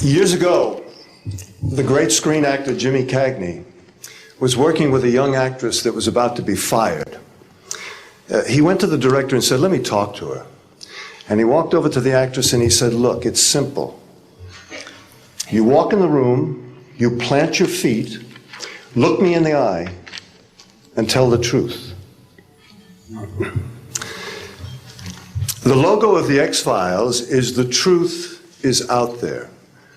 Years ago, the great screen actor Jimmy Cagney was working with a young actress that was about to be fired. He went to the director and said, "Let me talk to her." And he walked over to the actress and he said, "Look, it's simple. You walk in the room, you plant your feet, look me in the eye, and tell the truth." The logo of the X-Files is "The truth is out there."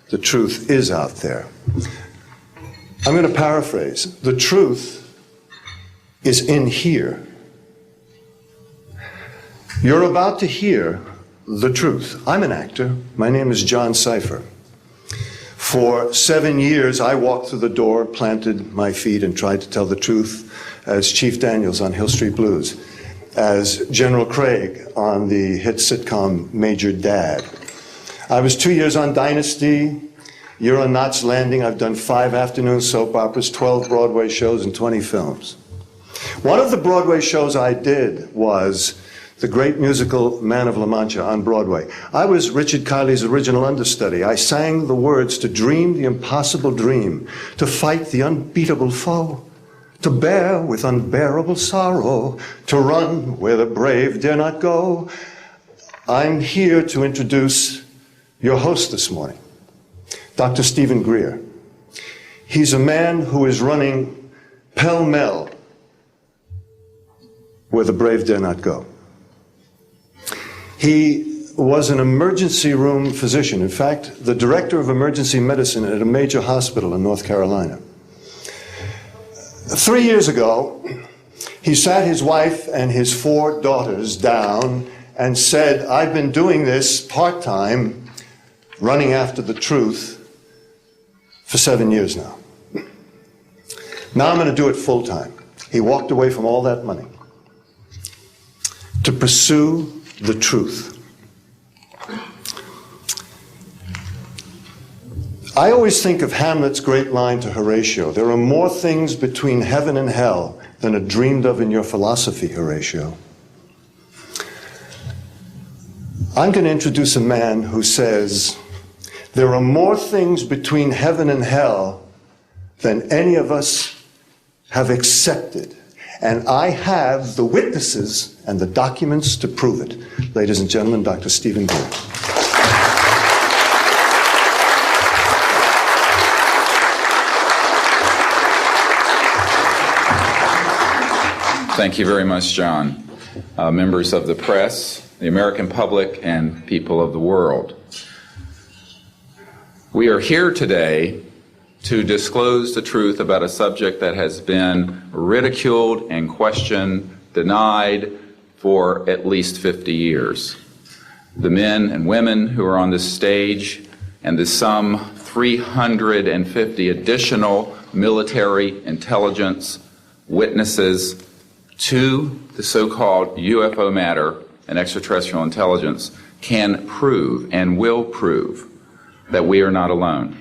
The truth is out there. I'm going to paraphrase. The truth is in here. You're about to hear the truth. I'm an actor. My name is John Cipher. For 7 years, I walked through the door, planted my feet, and tried to tell the truth as Chief Daniels on Hill Street Blues, as General Craig on the hit sitcom Major Dad. I was 2 years on Dynasty, year on Knots Landing. I've done 5 afternoon soap operas, 12 Broadway shows, and 20 films. One of the Broadway shows I did was the great musical Man of La Mancha on Broadway. I was Richard Kiley's original understudy. I sang the words to dream the impossible dream, to fight the unbeatable foe, to bear with unbearable sorrow, to run where the brave dare not go. I'm here to introduce your host this morning, Dr. Stephen Greer. He's a man who is running pell-mell where the brave dare not go. He was an emergency room physician. In fact, the director of emergency medicine at a major hospital in North Carolina. 3 years ago, he sat his wife and his 4 daughters down and said, "I've been doing this part-time, running after the truth, for 7 years now. Now I'm going to do it full-time." He walked away from all that money to pursue the truth. I always think of Hamlet's great line to Horatio, "There are more things between heaven and hell than are dreamed of in your philosophy, Horatio." I'm going to introduce a man who says, there are more things between heaven and hell than any of us have accepted. And I have the witnesses and the documents to prove it. Ladies and gentlemen, Dr. Stephen Greer. Thank you very much, John. Members of the press, the American public, and people of the world. We are here today to disclose the truth about a subject that has been ridiculed and questioned, denied for at least 50 years. The men and women who are on this stage and the some 350 additional military intelligence witnesses to the so-called UFO matter and extraterrestrial intelligence can prove and will prove that we are not alone.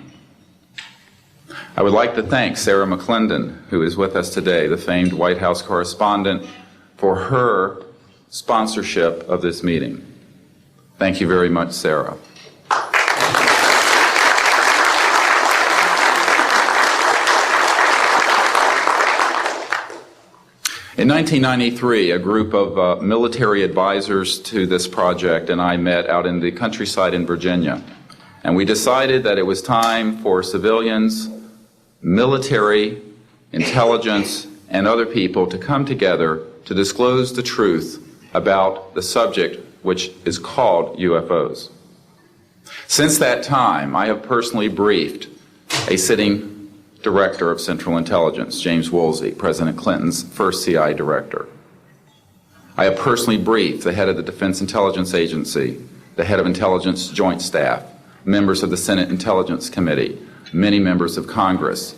I would like to thank Sarah McClendon, who is with us today, the famed White House correspondent, for her sponsorship of this meeting. Thank you very much, Sarah. In 1993, a group of military advisors to this project and I met out in the countryside in Virginia, and we decided that it was time for civilians, military, intelligence, and other people to come together to disclose the truth about the subject which is called UFOs. Since that time, I have personally briefed a sitting director of Central Intelligence, James Woolsey, President Clinton's first CI director. I have personally briefed the head of the Defense Intelligence Agency, the head of Intelligence Joint Staff, members of the Senate Intelligence Committee, many members of Congress,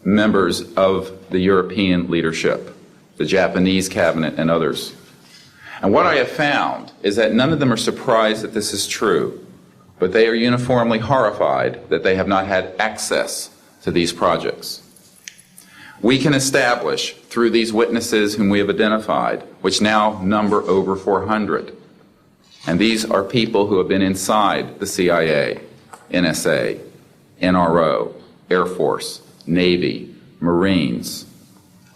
members of the European leadership, the Japanese cabinet, and others. And what I have found is that none of them are surprised that this is true, but they are uniformly horrified that they have not had access to these projects. We can establish through these witnesses whom we have identified, which now number over 400, and these are people who have been inside the CIA, NSA, NRO, Air Force, Navy, Marines,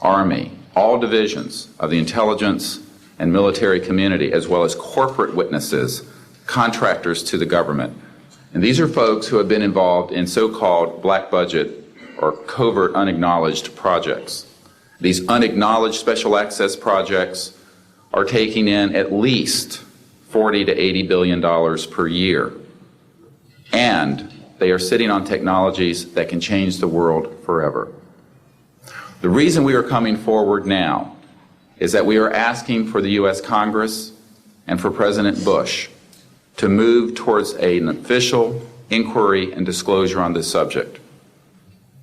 Army, all divisions of the intelligence and military community, as well as corporate witnesses, contractors to the government. And these are folks who have been involved in so-called black budget or covert unacknowledged projects. These unacknowledged special access projects are taking in at least $40 to $80 billion per year. And they are sitting on technologies that can change the world forever. The reason we are coming forward now is that we are asking for the U.S. Congress and for President Bush to move towards an official inquiry and disclosure on this subject.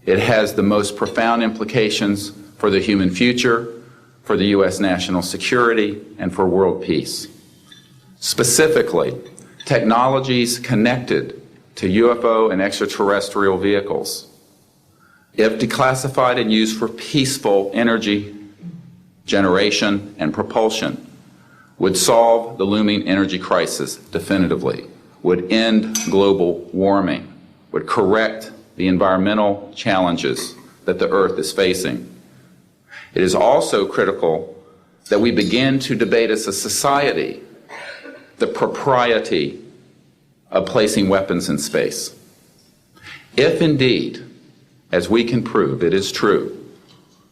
It has the most profound implications for the human future, for the U.S. national security, and for world peace. Specifically, technologies connected to UFO and extraterrestrial vehicles, if declassified and used for peaceful energy generation and propulsion, would solve the looming energy crisis definitively, would end global warming, would correct the environmental challenges that the Earth is facing. It is also critical that we begin to debate as a society the propriety of placing weapons in space. If indeed, as we can prove, it is true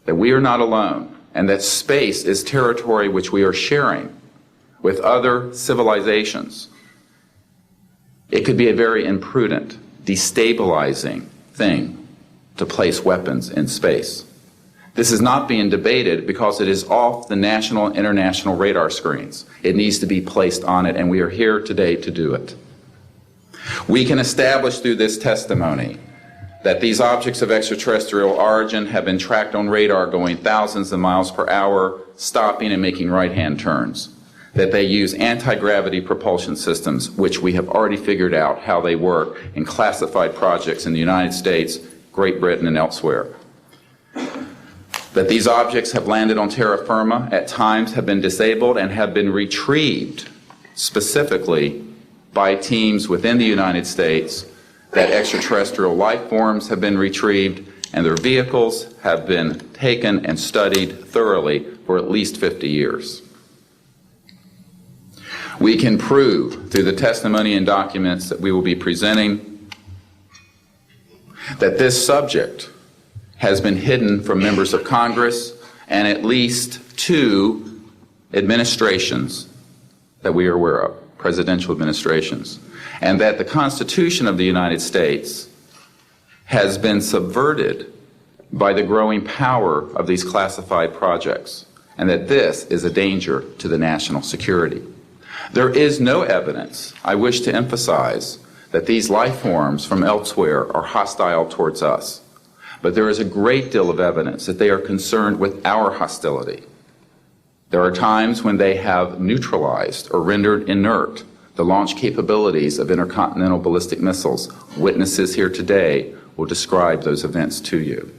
that we are not alone and that space is territory which we are sharing with other civilizations, it could be a very imprudent, destabilizing thing to place weapons in space. This is not being debated because it is off the national and international radar screens. It needs to be placed on it, and we are here today to do it. We can establish through this testimony that these objects of extraterrestrial origin have been tracked on radar going thousands of miles per hour, stopping and making right-hand turns, that they use anti-gravity propulsion systems, which we have already figured out how they work in classified projects in the United States, Great Britain, and elsewhere. That these objects have landed on terra firma, at times have been disabled, and have been retrieved specifically by teams within the United States, that extraterrestrial life forms have been retrieved, and their vehicles have been taken and studied thoroughly for at least 50 years. We can prove through the testimony and documents that we will be presenting that this subject has been hidden from members of Congress and at least 2 administrations that we are aware of, presidential administrations, and that the Constitution of the United States has been subverted by the growing power of these classified projects, and that this is a danger to the national security. There is no evidence, I wish to emphasize, that these life forms from elsewhere are hostile towards us. But there is a great deal of evidence that they are concerned with our hostility. There are times when they have neutralized or rendered inert the launch capabilities of intercontinental ballistic missiles. Witnesses here today will describe those events to you.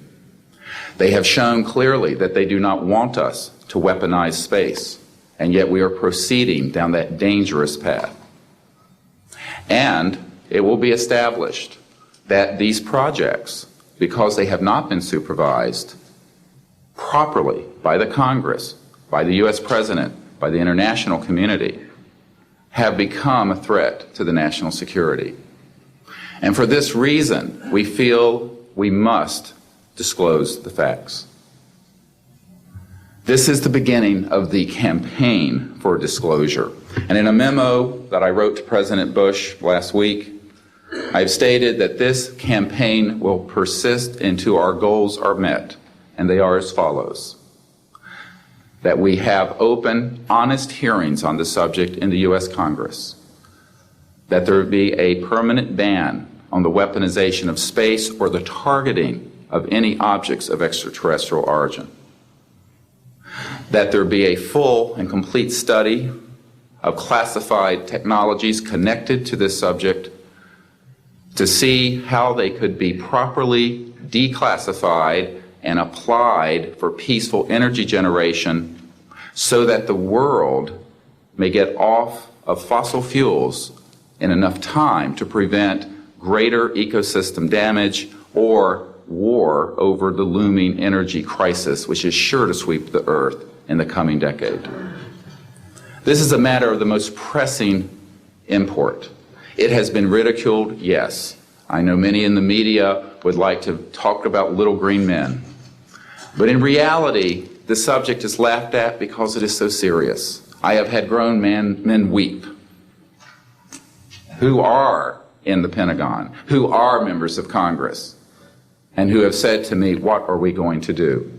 They have shown clearly that they do not want us to weaponize space, and yet we are proceeding down that dangerous path. And it will be established that these projects, because they have not been supervised properly by the Congress, by the U.S. President, by the international community, have become a threat to the national security. And for this reason, we feel we must disclose the facts. This is the beginning of the campaign for disclosure. And in a memo that I wrote to President Bush last week, I've stated that this campaign will persist until our goals are met, and they are as follows. That we have open, honest hearings on the subject in the U.S. Congress. That there be a permanent ban on the weaponization of space or the targeting of any objects of extraterrestrial origin. That there be a full and complete study of classified technologies connected to this subject to see how they could be properly declassified and applied for peaceful energy generation so that the world may get off of fossil fuels in enough time to prevent greater ecosystem damage, or war over the looming energy crisis, which is sure to sweep the earth in the coming decade. This is a matter of the most pressing import. It has been ridiculed, yes. I know many in the media would like to talk about little green men. But in reality, the subject is laughed at because it is so serious. I have had grown men weep who are in the Pentagon, who are members of Congress, and who have said to me, what are we going to do?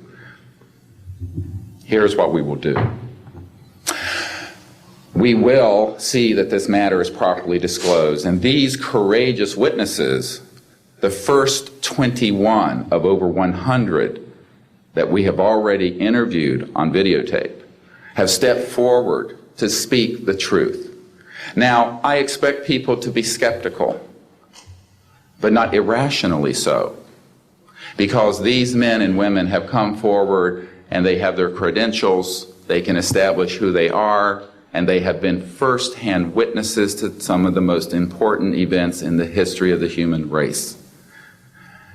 Here's what we will do. We will see that this matter is properly disclosed, and these courageous witnesses, the first 21 of over 100 that we have already interviewed on videotape, have stepped forward to speak the truth. Now, I expect people to be skeptical, but not irrationally so, because these men and women have come forward and they have their credentials, they can establish who they are, and they have been first-hand witnesses to some of the most important events in the history of the human race.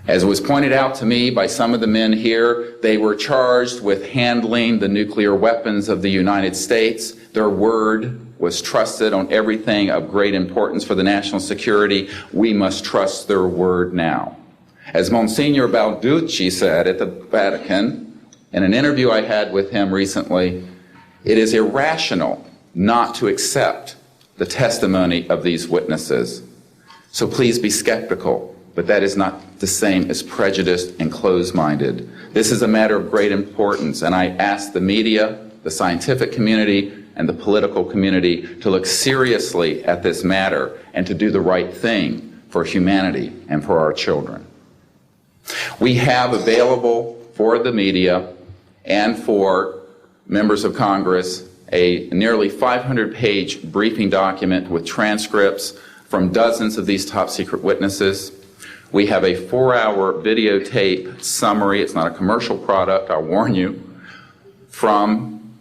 As was pointed out to me by some of the men here, they were charged with handling the nuclear weapons of the United States. Their word was trusted on everything of great importance for the national security. We must trust their word now. As Monsignor Balducci said at the Vatican, in an interview I had with him recently, it is irrational not to accept the testimony of these witnesses. So please be skeptical. But that is not the same as prejudiced and closed-minded. This is a matter of great importance, and I ask the media, the scientific community, and the political community to look seriously at this matter and to do the right thing for humanity and for our children. We have available for the media and for members of Congress a nearly 500-page briefing document with transcripts from dozens of these top-secret witnesses. We have a 4-hour videotape summary. It's not a commercial product, I'll warn you, from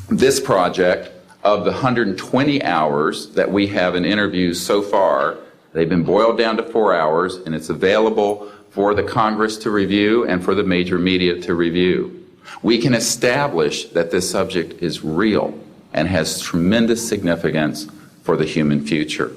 this project of the 120 hours that we have in interviews so far. They've been boiled down to 4 hours, and it's available for the Congress to review and for the major media to review. We can establish that this subject is real and has tremendous significance for the human future.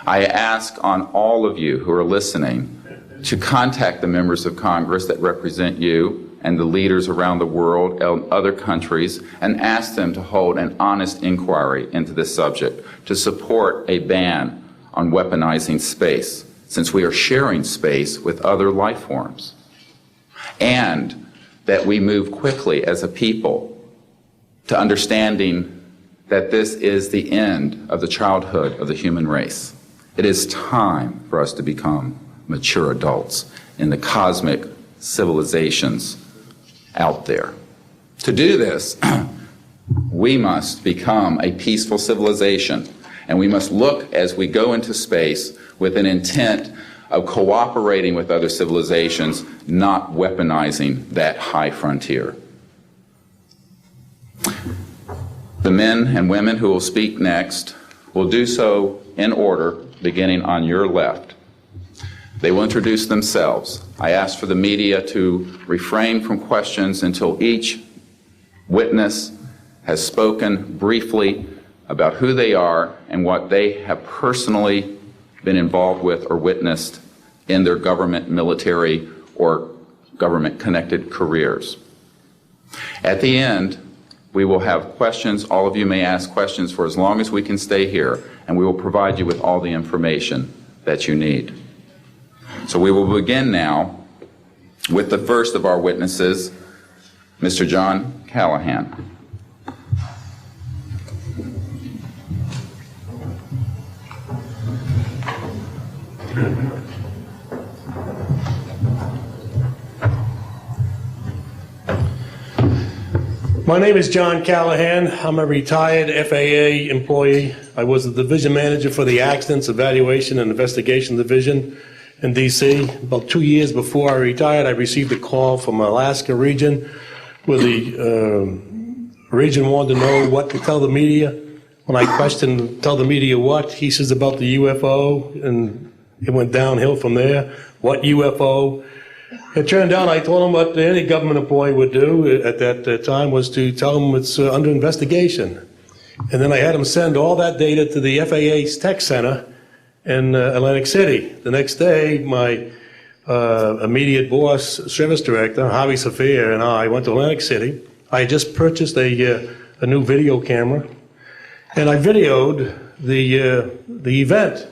I ask on all of you who are listening to contact the members of Congress that represent you and the leaders around the world and other countries and ask them to hold an honest inquiry into this subject to support a ban on weaponizing space, since we are sharing space with other life forms, and that we move quickly as a people to understanding that this is the end of the childhood of the human race. It is time for us to become mature adults in the cosmic civilizations out there. To do this, we must become a peaceful civilization, and we must look as we go into space with an intent of cooperating with other civilizations, not weaponizing that high frontier. The men and women who will speak next will do so in order, beginning on your left. They will introduce themselves. I ask for the media to refrain from questions until each witness has spoken briefly about who they are and what they have personally been involved with or witnessed in their government, military, or government-connected careers. At the end, we will have questions. All of you may ask questions for as long as we can stay here, and we will provide you with all the information that you need. So we will begin now with the first of our witnesses, Mr. John Callahan. My name is John Callahan. I'm a retired FAA employee. I was the division manager for the Accidents Evaluation and Investigation Division in D.C. About 2 years before I retired, I received a call from Alaska region where the region wanted to know what to tell the media. When I questioned, tell the media what, he says about the UFO and It went downhill from there. What UFO? It turned out I told them what any government employee would do at that time was to tell them it's under investigation. And then I had them send all that data to the FAA's tech center in Atlantic City. The next day, my immediate boss, service director, Javi Safir, and I went to Atlantic City. I had just purchased a new video camera, and I videoed the event.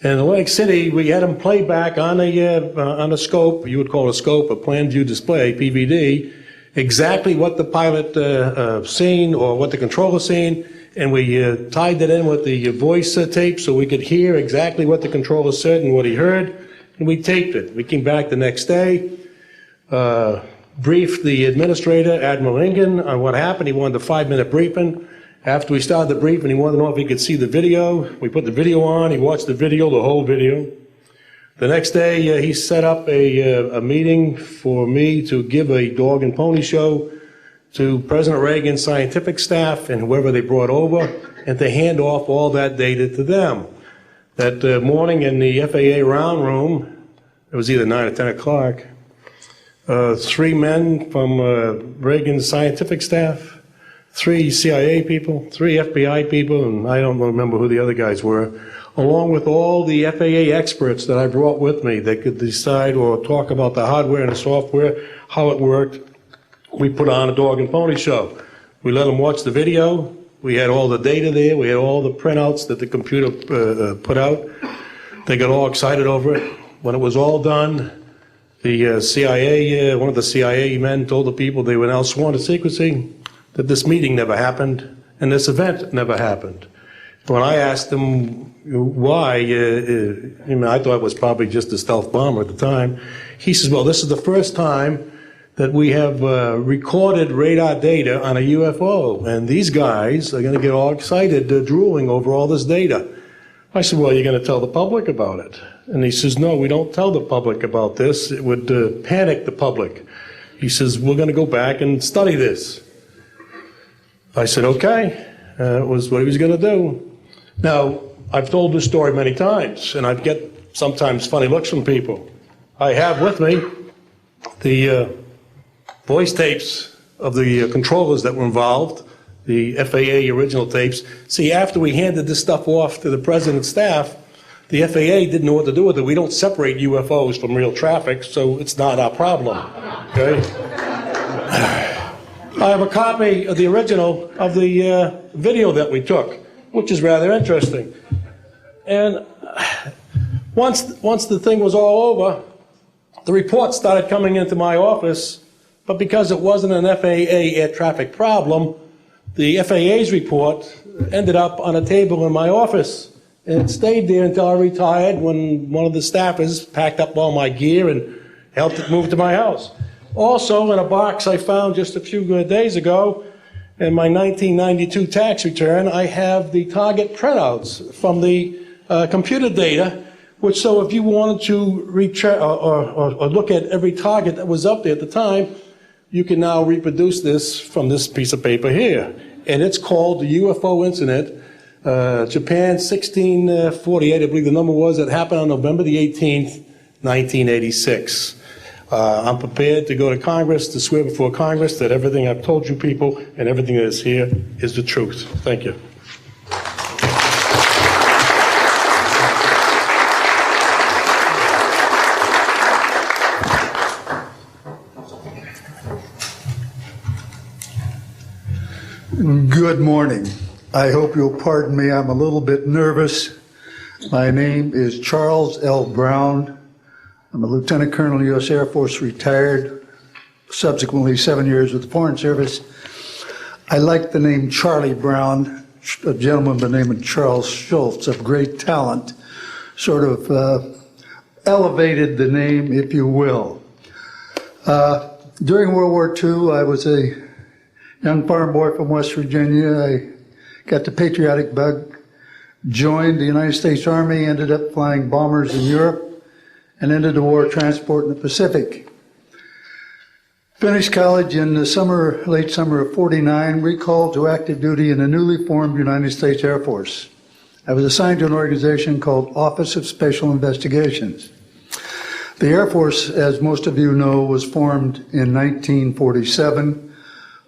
In Atlantic City, we had them play back on a scope, you would call it a scope, a plan view display, PVD, exactly what the pilot seen or what the controller seen, and we tied that in with the voice tape so we could hear exactly what the controller said and what he heard, and we taped it. We came back the next day, briefed the administrator, Admiral Ingen, on what happened. He wanted a 5-minute briefing. After we started the briefing, he wanted to know if he could see the video. We put the video on. He watched the video, the whole video. The next day, he set up a meeting for me to give a dog and pony show to President Reagan's scientific staff and whoever they brought over, and to hand off all that data to them. That morning in the FAA round room, it was either 9 or 10 o'clock, 3 men from Reagan's scientific staff, 3 CIA people, 3 FBI people, and I don't remember who the other guys were, along with all the FAA experts that I brought with me that could decide or talk about the hardware and the software, how it worked. We put on a dog and pony show. We let them watch the video. We had all the data there. We had all the printouts that the computer put out. They got all excited over it. When it was all done, the CIA, one of the CIA men told the people they were now sworn to secrecy, that this meeting never happened and this event never happened. When I asked him why, I thought it was probably just a stealth bomber at the time, he says, well, this is the first time that we have recorded radar data on a UFO, and these guys are going to get all excited, drooling over all this data. I said, well, you're going to tell the public about it? And he says, no, we don't tell the public about this. It would panic the public. He says, we're going to go back and study this. I said, okay. It was what he was going to do. Now, I've told this story many times, and I get sometimes funny looks from people. I have with me the voice tapes of the controllers that were involved, the FAA original tapes. See, after we handed this stuff off to the president's staff, the FAA didn't know what to do with it. We don't separate UFOs from real traffic, so it's not our problem. Okay? I have a copy of the original of the video that we took, which is rather interesting. And once the thing was all over, the reports started coming into my office, but because it wasn't an FAA air traffic problem, the FAA's report ended up on a table in my office. And it stayed there until I retired, when one of the staffers packed up all my gear and helped it move to my house. Also, in a box I found just a few days ago, in my 1992 tax return, I have the target printouts from the computer data, which, so if you wanted to or look at every target that was up there at the time, you can now reproduce this from this piece of paper here. And it's called the UFO incident, Japan 1648, I believe the number was. It happened on November the 18th, 1986. I'm prepared to go to Congress, to swear before Congress that everything I've told you people and everything that is here is the truth. Thank you. Good morning. I hope you'll pardon me. I'm a little bit nervous. My name is Charles L. Brown. I'm a Lieutenant Colonel, U.S. Air Force, retired, subsequently 7 years with the Foreign Service. I like the name Charlie Brown. A gentleman by the name of Charles Schultz, of great talent, sort of elevated the name, if you will. During World War II, I was a young farm boy from West Virginia. I got the patriotic bug, joined the United States Army, ended up flying bombers in Europe, and ended the war transport in the Pacific. Finished college in the summer, late summer of '49, recalled to active duty in the newly formed United States Air Force. I was assigned to an organization called Office of Special Investigations. The Air Force, as most of you know, was formed in 1947.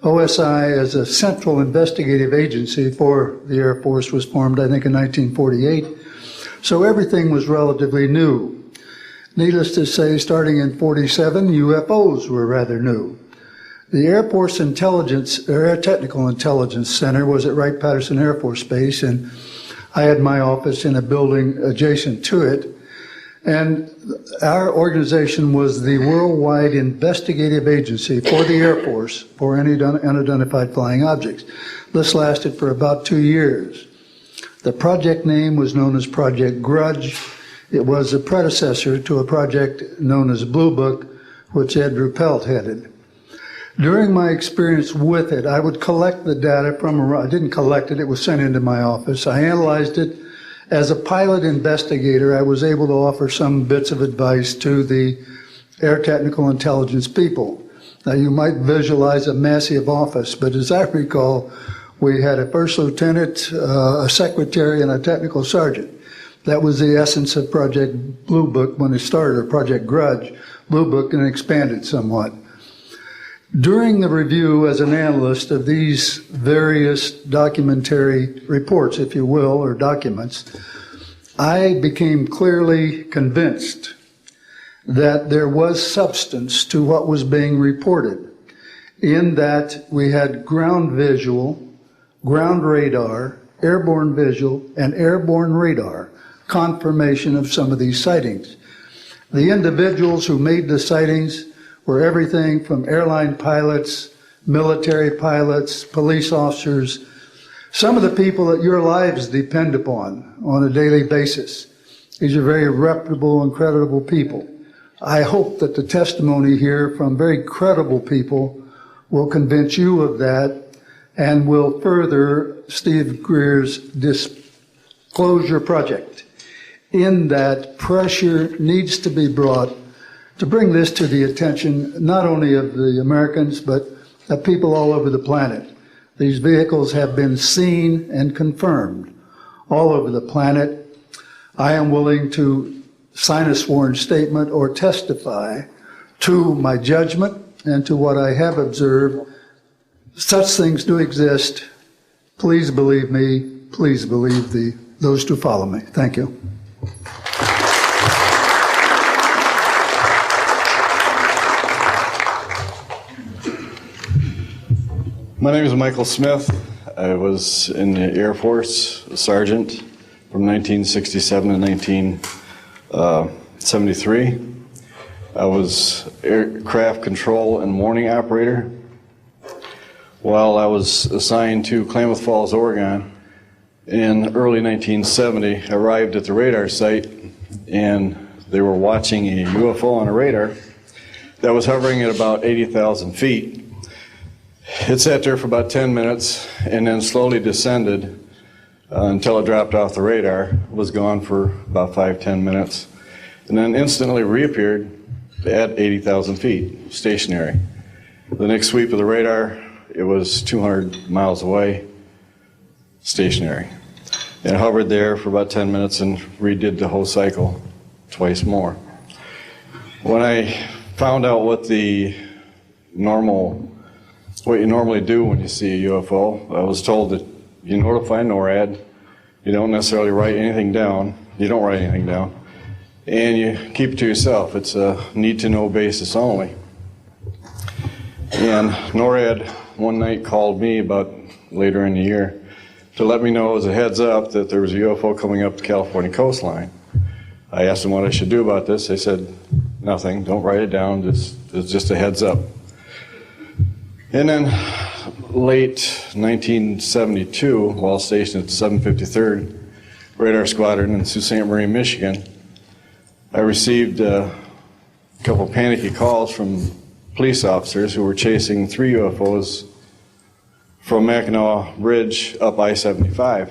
OSI, as a central investigative agency for the Air Force, was formed, I think, in 1948. So everything was relatively new. Needless to say, starting in 47, UFOs were rather new. The Air Force Intelligence, or Air Technical Intelligence Center was at Wright-Patterson Air Force Base, and I had my office in a building adjacent to it. And our organization was the worldwide investigative agency for the Air Force for any unidentified flying objects. This lasted for about 2 years. The project name was known as Project Grudge. It was a predecessor to a project known as Blue Book, which Ed Ruppelt headed. During my experience with it, I would collect the data from, I didn't collect it, it was sent into my office. I analyzed it. As a pilot investigator, I was able to offer some bits of advice to the Air Technical Intelligence people. Now, you might visualize a massive office, but as I recall, we had a first lieutenant, a secretary, and a technical sergeant. That was the essence of Project Blue Book when it started, or Project Grudge, Blue Book, and expanded somewhat. During the review as an analyst of these various documentary reports, if you will, or documents, I became clearly convinced that there was substance to what was being reported, in that we had ground visual, ground radar, airborne visual, and airborne radar confirmation of some of these sightings. The individuals who made the sightings were everything from airline pilots, military pilots, police officers, some of the people that your lives depend upon on a daily basis. These are very reputable and credible people. I hope that the testimony here from very credible people will convince you of that and will further Steve Greer's disclosure project, in that pressure needs to be brought to bring this to the attention not only of the Americans, but of people all over the planet. These vehicles have been seen and confirmed all over the planet. I am willing to sign a sworn statement or testify to my judgment and to what I have observed. Such things do exist. Please believe me. Please believe those who follow me. Thank you. My name is Michael Smith. I was in the Air Force, a sergeant from 1967 to 1973. I was aircraft control and warning operator. While I was assigned to Klamath Falls, Oregon, in early 1970, I arrived at the radar site and they were watching a UFO on a radar that was hovering at about 80,000 feet. It sat there for about 10 minutes and then slowly descended until it dropped off the radar. It was gone for about 5-10 minutes and then instantly reappeared at 80,000 feet, stationary. The next sweep of the radar, it was 200 miles away, stationary. It hovered there for about 10 minutes and redid the whole cycle twice more. When I found out what you normally do when you see a UFO, I was told that you notify NORAD, you don't necessarily write anything down, you don't write anything down, and you keep it to yourself. It's a need-to-know basis only. And NORAD one night called me about later in the year to let me know as a heads up that there was a UFO coming up the California coastline. I asked them what I should do about this. They said, nothing, don't write it down, it's just a heads up. And then late 1972, while stationed at the 753rd Radar Squadron in Sault Ste. Marie, Michigan, I received a couple panicky calls from police officers who were chasing 3 UFOs from Mackinac Bridge up I-75.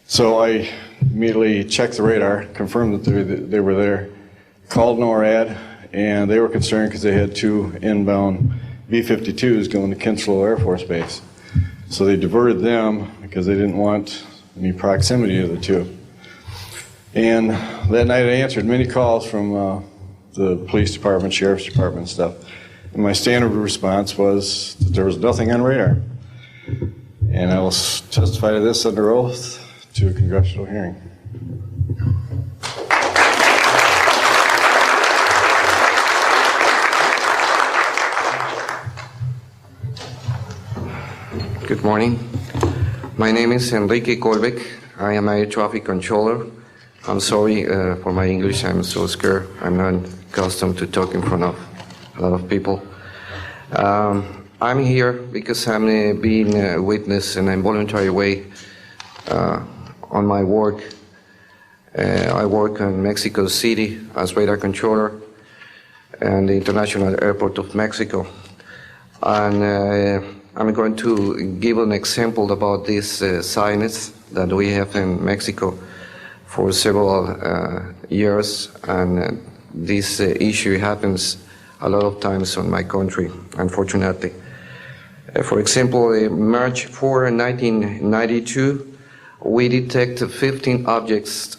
So I immediately checked the radar, confirmed that they were there, called NORAD, and they were concerned because they had 2 inbound B-52s going to Kinslow Air Force Base. So they diverted them because they didn't want any proximity of the two. And that night I answered many calls from the police department, sheriff's department and stuff. And my standard response was that there was nothing on radar. And I will testify to this under oath to a congressional hearing. Good morning. My name is Enrique Colbeck. I am a traffic controller. I'm sorry for my English. I'm so scared. I'm not accustomed to talk in front of a lot of people. I'm here because I'm being a witness in a voluntary way on my work. I work in Mexico City as radar controller and the International Airport of Mexico. And I'm going to give an example about this signs that we have in Mexico for several years, and this issue happens a lot of times in my country, unfortunately. For example, March 4, 1992, we detected 15 objects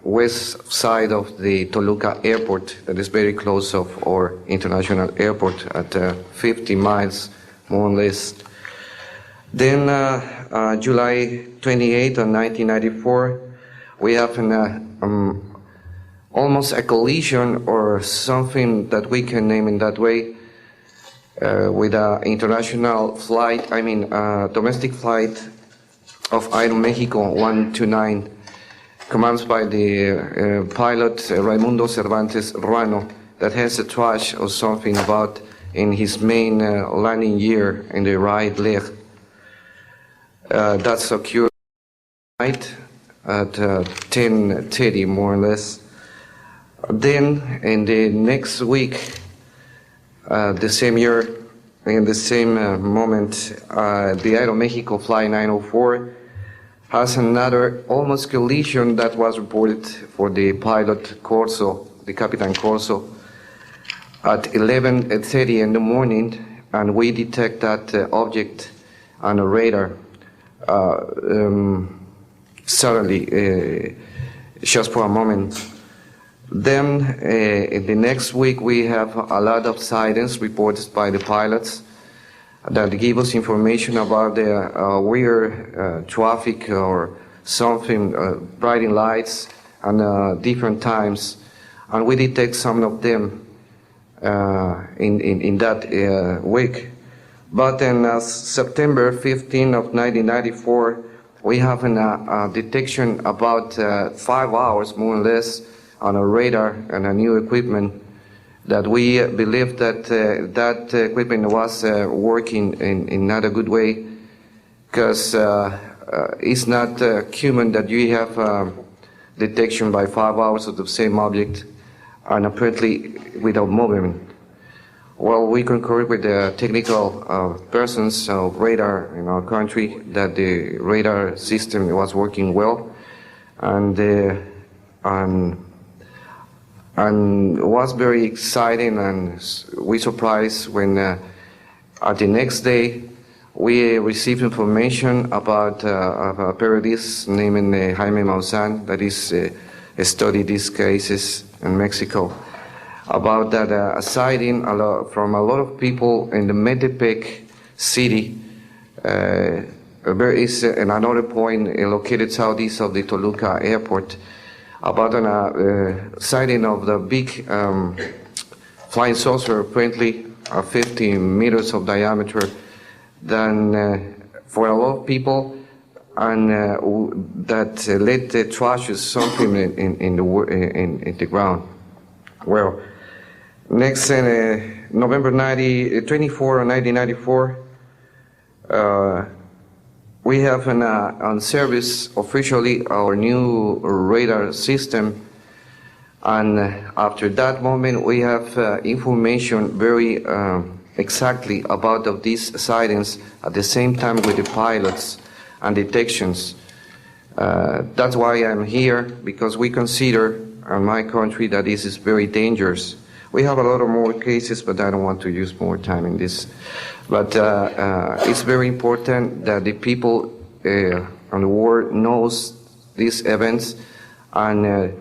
west side of the Toluca airport, that is very close of our international airport at 50 miles, more or less. Then July 28 of 1994, we have almost a collision or something that we can name in that way with an international flight, domestic flight of Aeromexico 129, commanded by the pilot Raimundo Cervantes Ruano, that has a trash or something about in his main landing gear in the right leg. That's occurred night at 10:30, more or less. Then in the next week, the same year, in the same moment, the Aeromexico Flight 904 has another almost collision that was reported for the pilot Corso, the Capitan Corso, at 11:30 in the morning, and we detect that object on a radar. Suddenly, just for a moment. Then, in the next week, we have a lot of sightings reported by the pilots that give us information about the weird traffic or something, bright lights, and different times, and we detect some of them in that week. But in September 15 of 1994, we have a detection about 5 hours, more or less, on a radar and a new equipment that we believe that that equipment was working in not a good way, because it's not human that you have detection by 5 hours of the same object and apparently without movement. Well, we concur with the technical persons of radar in our country that the radar system was working well, and was very exciting, and we surprised when at the next day we received information about a periodist named Jaime Maussan that is studied these cases in Mexico, about that a sighting from a lot of people in the Metepec city. There is another point located southeast of the Toluca airport, about a sighting of the big flying saucer, apparently 50 meters of diameter, then for a lot of people, and that led the trash or something in the ground. Well, next, November 24, 1994, we have on service officially our new radar system, and after that moment we have information very exactly about of these sightings at the same time with the pilots and detections. That's why I'm here, because we consider in my country that this is very dangerous. We have a lot of more cases, but I don't want to use more time in this. But it's very important that the people and the world knows these events and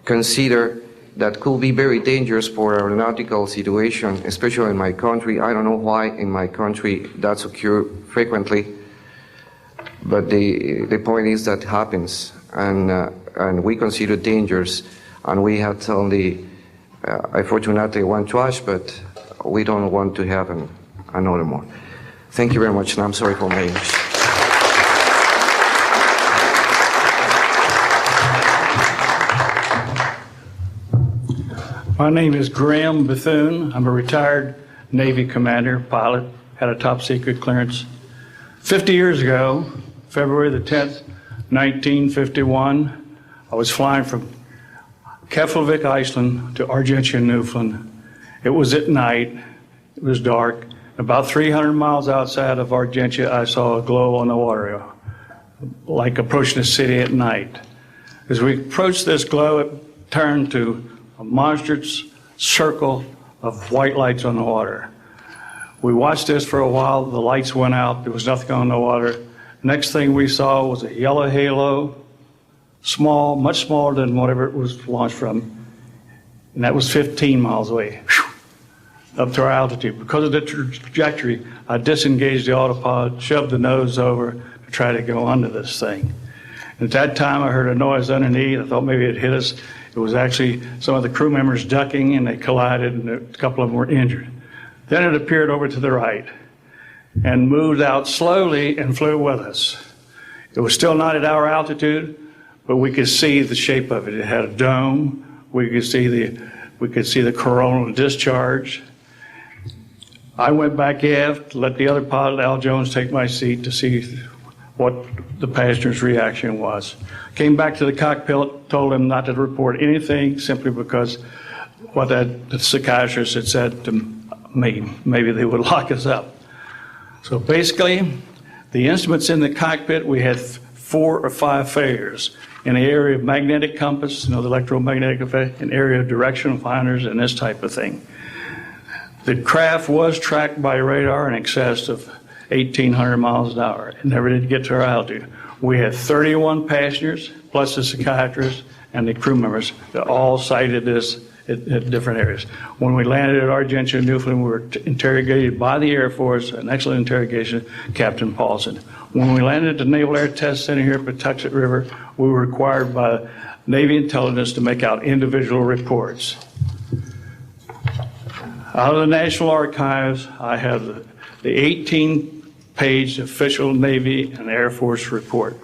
consider that could be very dangerous for aeronautical situation, especially in my country. I don't know why in my country that's occur frequently, but the point is that happens, and we consider dangerous, and we had only, unfortunately, one trash, but we don't want to have another more. Thank you very much, and I'm sorry for my English. My name is Graham Bethune. I'm a retired Navy commander, pilot, had a top secret clearance. 50 years ago, February the 10th, 1951, I was flying from Keflavik, Iceland to Argentia, Newfoundland. It was at night, it was dark. About 300 miles outside of Argentia, I saw a glow on the water, like approaching the city at night. As we approached this glow, it turned to a monstrous circle of white lights on the water. We watched this for a while. The lights went out. There was nothing on the water. Next thing we saw was a yellow halo, small, much smaller than whatever it was launched from, and that was 15 miles away, up to our altitude. Because of the trajectory, I disengaged the autopilot, shoved the nose over to try to go under this thing. And at that time, I heard a noise underneath. I thought maybe it hit us. It was actually some of the crew members ducking, and they collided, and a couple of them were injured. Then it appeared over to the right and moved out slowly and flew with us. It was still not at our altitude, but we could see the shape of it. It had a dome. We could see the coronal discharge. I went back aft, let the other pilot, Al Jones, take my seat to see what the passenger's reaction was. Came back to the cockpit, told him not to report anything simply because what the psychiatrist had said to me, maybe they would lock us up. So basically, the instruments in the cockpit, we had 4 or 5 failures. In the area of magnetic compass, the electromagnetic effect, an area of directional finders, and this type of thing. The craft was tracked by radar in excess of 1,800 miles an hour. It never did get to our altitude. We had 31 passengers, plus the psychiatrist and the crew members that all cited this at different areas. When we landed at Argentia, Newfoundland, we were interrogated by the Air Force, an excellent interrogation, Captain Paulson. When we landed at the Naval Air Test Center here at Patuxent River, we were required by Navy intelligence to make out individual reports. Out of the National Archives, I have the 18-page official Navy and Air Force report.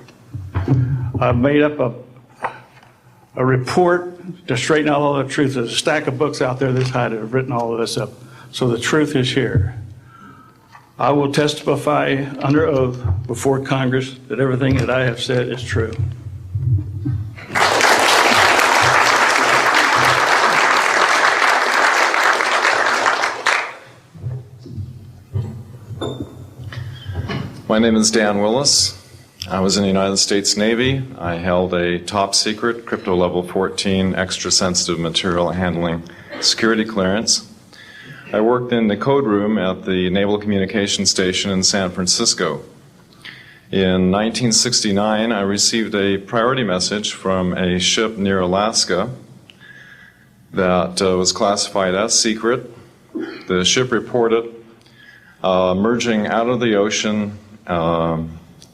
I've made up a report to straighten out all the truth. There's a stack of books out there this high that have written all of this up. So the truth is here. I will testify under oath before Congress that everything that I have said is true. My name is Dan Willis. I was in the United States Navy. I held a top secret crypto level 14 extra sensitive material handling security clearance. I worked in the code room at the Naval Communication Station in San Francisco. In 1969, I received a priority message from a ship near Alaska that was classified as secret. The ship reported merging out of the ocean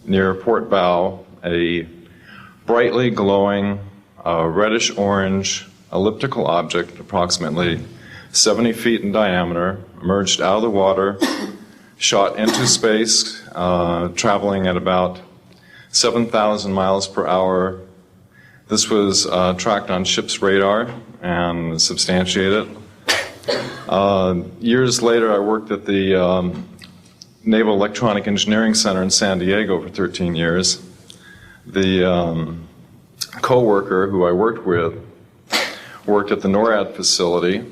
near port bow, a brightly glowing reddish-orange elliptical object, approximately 70 feet in diameter, emerged out of the water, shot into space, traveling at about 7,000 miles per hour. This was tracked on ship's radar and substantiated. Years later, I worked at the Naval Electronic Engineering Center in San Diego for 13 years. The co-worker who I worked with worked at the NORAD facility.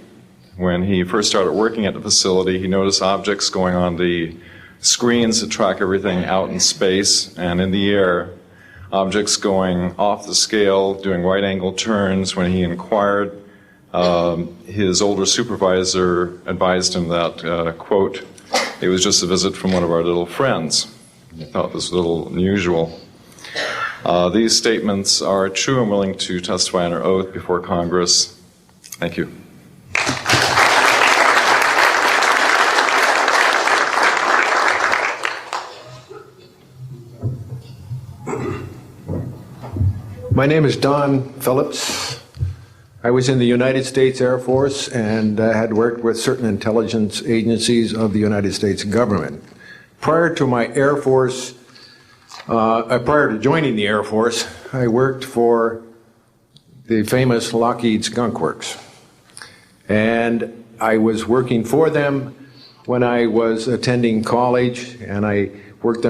When he first started working at the facility, he noticed objects going on the screens that track everything out in space and in the air, objects going off the scale, doing right-angle turns. When he inquired, his older supervisor advised him that, quote, it was just a visit from one of our little friends. He thought this was a little unusual. These statements are true and willing to testify under oath before Congress. Thank you. My name is Don Phillips. I was in the United States Air Force and had worked with certain intelligence agencies of the United States government. Prior to my Air Force, prior to joining the Air Force, I worked for the famous Lockheed Skunk Works. And I was working for them when I was attending college, and I worked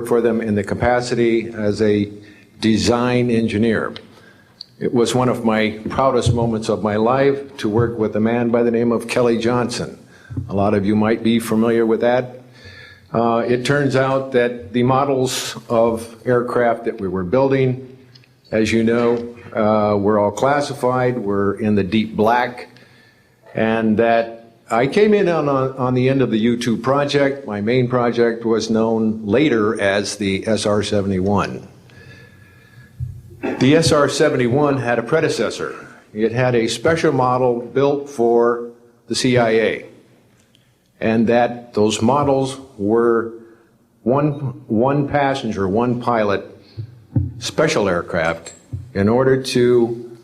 for them in the capacity as a design engineer. It was one of my proudest moments of my life to work with a man by the name of Kelly Johnson. A lot of you might be familiar with that. It turns out that the models of aircraft that we were building, as you know, were all classified, were in the deep black, and that I came in on the end of the U-2 project. My main project was known later as the SR-71. The SR-71 had a predecessor. It had a special model built for the CIA, and that those models were one passenger, one pilot special aircraft in order to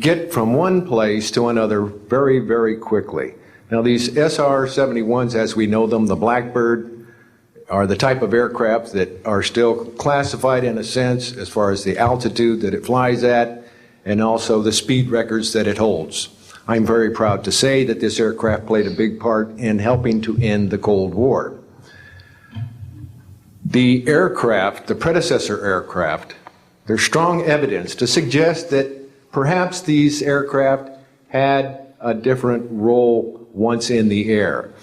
get from one place to another very, very quickly. Now these SR-71s, as we know them, the Blackbird, are the type of aircraft that are still classified in a sense as far as the altitude that it flies at and also the speed records that it holds. I'm very proud to say that this aircraft played a big part in helping to end the Cold War. The aircraft, the predecessor aircraft, there's strong evidence to suggest that perhaps these aircraft had a different role once in the air.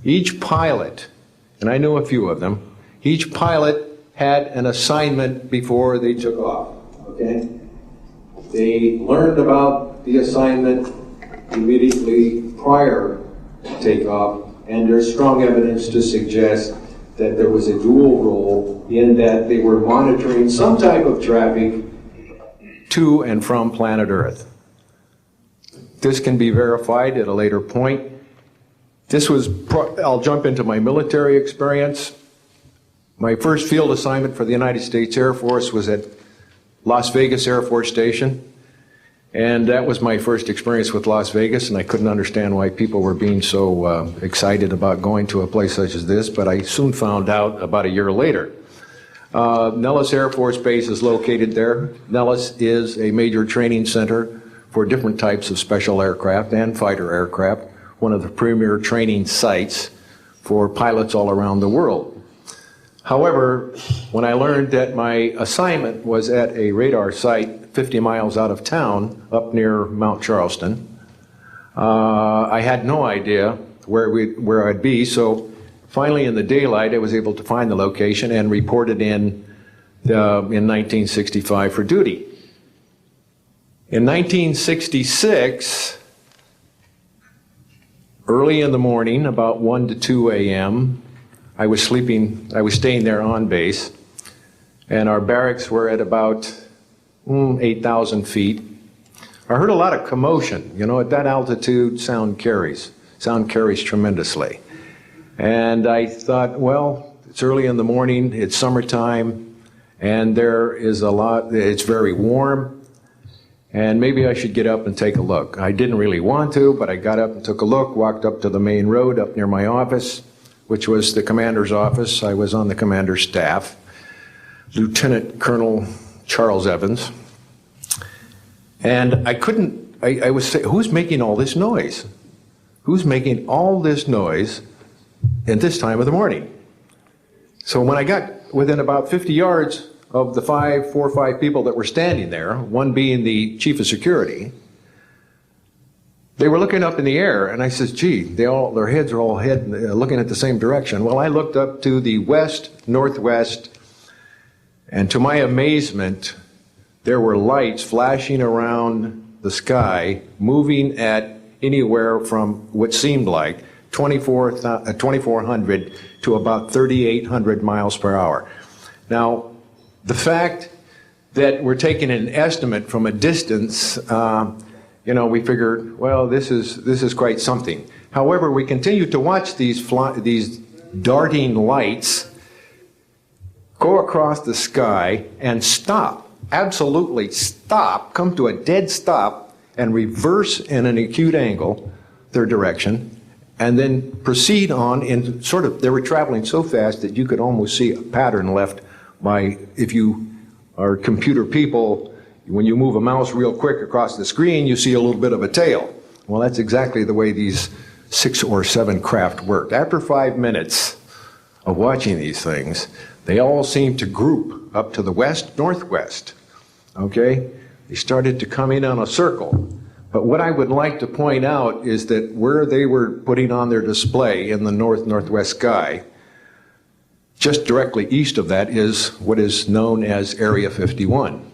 Each pilot, and I know a few of them, each pilot had an assignment before they took off, okay? They learned about the assignment immediately prior to takeoff, and there's strong evidence to suggest that there was a dual role in that they were monitoring some type of traffic to and from planet Earth. This can be verified at a later point. I'll jump into my military experience. My first field assignment for the United States Air Force was at Las Vegas Air Force Station. And that was my first experience with Las Vegas, and I couldn't understand why people were being so excited about going to a place such as this, but I soon found out about a year later. Nellis Air Force Base is located there. Nellis is a major training center for different types of special aircraft and fighter aircraft, one of the premier training sites for pilots all around the world. However, when I learned that my assignment was at a radar site 50 miles out of town, up near Mount Charleston, I had no idea where I'd be, so finally in the daylight I was able to find the location and reported in 1965 for duty. In 1966, early in the morning, about 1 to 2 a.m., I was staying there on base, and our barracks were at about 8,000 feet. I heard a lot of commotion. You know, at that altitude, sound carries tremendously. And I thought, well, it's early in the morning, it's summertime, and there is it's very warm, and maybe I should get up and take a look. I didn't really want to, but I got up and took a look, walked up to the main road up near my office, which was the commander's office. I was on the commander's staff, Lieutenant Colonel Charles Evans. And I was saying, who's making all this noise? Who's making all this noise at this time of the morning? So when I got within about 50 yards of the 4 or 5 people that were standing there, one being the chief of security, they were looking up in the air, and I said, gee, their heads are all looking at the same direction. Well, I looked up to the west, northwest, and to my amazement, there were lights flashing around the sky, moving at anywhere from what seemed like 2,400 to about 3,800 miles per hour. Now, the fact that we're taking an estimate from a distance, we figured, well, this is quite something. However, we continued to watch these darting lights go across the sky and stop, absolutely stop, come to a dead stop, and reverse in an acute angle their direction, and then proceed on in they were traveling so fast that you could almost see a pattern left by, if you are computer people, when you move a mouse real quick across the screen, you see a little bit of a tail. Well, that's exactly the way these 6 or 7 craft worked. After 5 minutes of watching these things, they all seemed to group up to the west, northwest. Okay? They started to come in on a circle. But what I would like to point out is that where they were putting on their display in the north-northwest sky, just directly east of that is what is known as Area 51.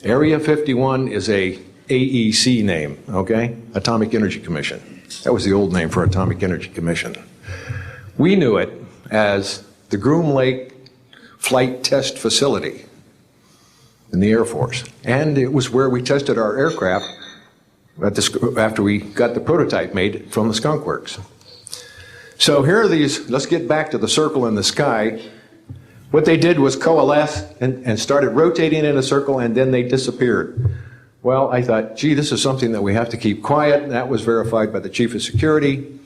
Area 51 is a AEC name, okay? Atomic Energy Commission. That was the old name for Atomic Energy Commission. We knew it as the Groom Lake Flight Test Facility in the Air Force. And it was where we tested our aircraft after we got the prototype made from the Skunk Works. So here are these, let's get back to the circle in the sky. What they did was coalesce and started rotating in a circle, and then they disappeared. Well, I thought, gee, this is something that we have to keep quiet, and that was verified by the Chief of Security.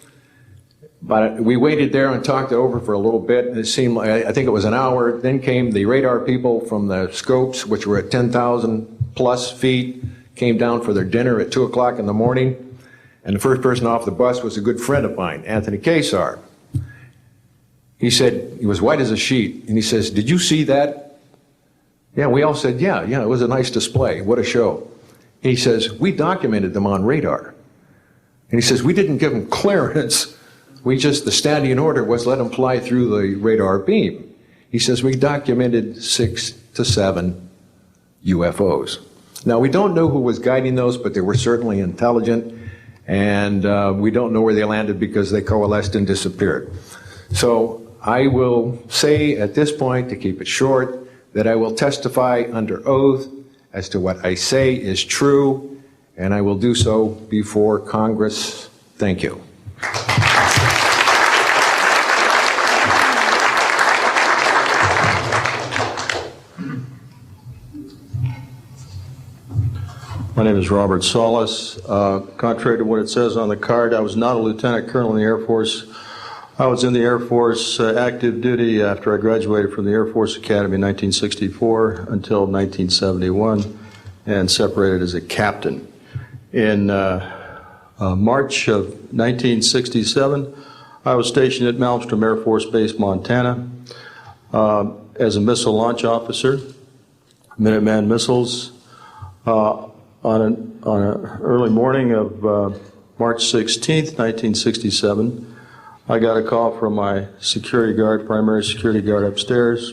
But we waited there and talked it over for a little bit, and it seemed like, I think it was an hour. Then came the radar people from the scopes, which were at 10,000 plus feet, came down for their dinner at 2 o'clock in the morning. And the first person off the bus was a good friend of mine, Anthony Kesar. He said, he was white as a sheet, and he says, did you see that? Yeah, we all said, yeah, it was a nice display. What a show. He says, we documented them on radar. And he says, we didn't give them clearance. The standing order was let them fly through the radar beam. He says, we documented 6 to 7 UFOs. Now, we don't know who was guiding those, but they were certainly intelligent, and we don't know where they landed because they coalesced and disappeared. So I will say at this point, to keep it short, that I will testify under oath as to what I say is true, and I will do so before Congress. Thank you. My name is Robert Solis. Contrary to what it says on the card, I was not a lieutenant colonel in the Air Force. I was in the Air Force active duty after I graduated from the Air Force Academy in 1964 until 1971 and separated as a captain. In March of 1967, I was stationed at Malmstrom Air Force Base, Montana, as a missile launch officer, Minuteman missiles. On an early morning of March 16th, 1967, I got a call from my security guard, primary security guard upstairs.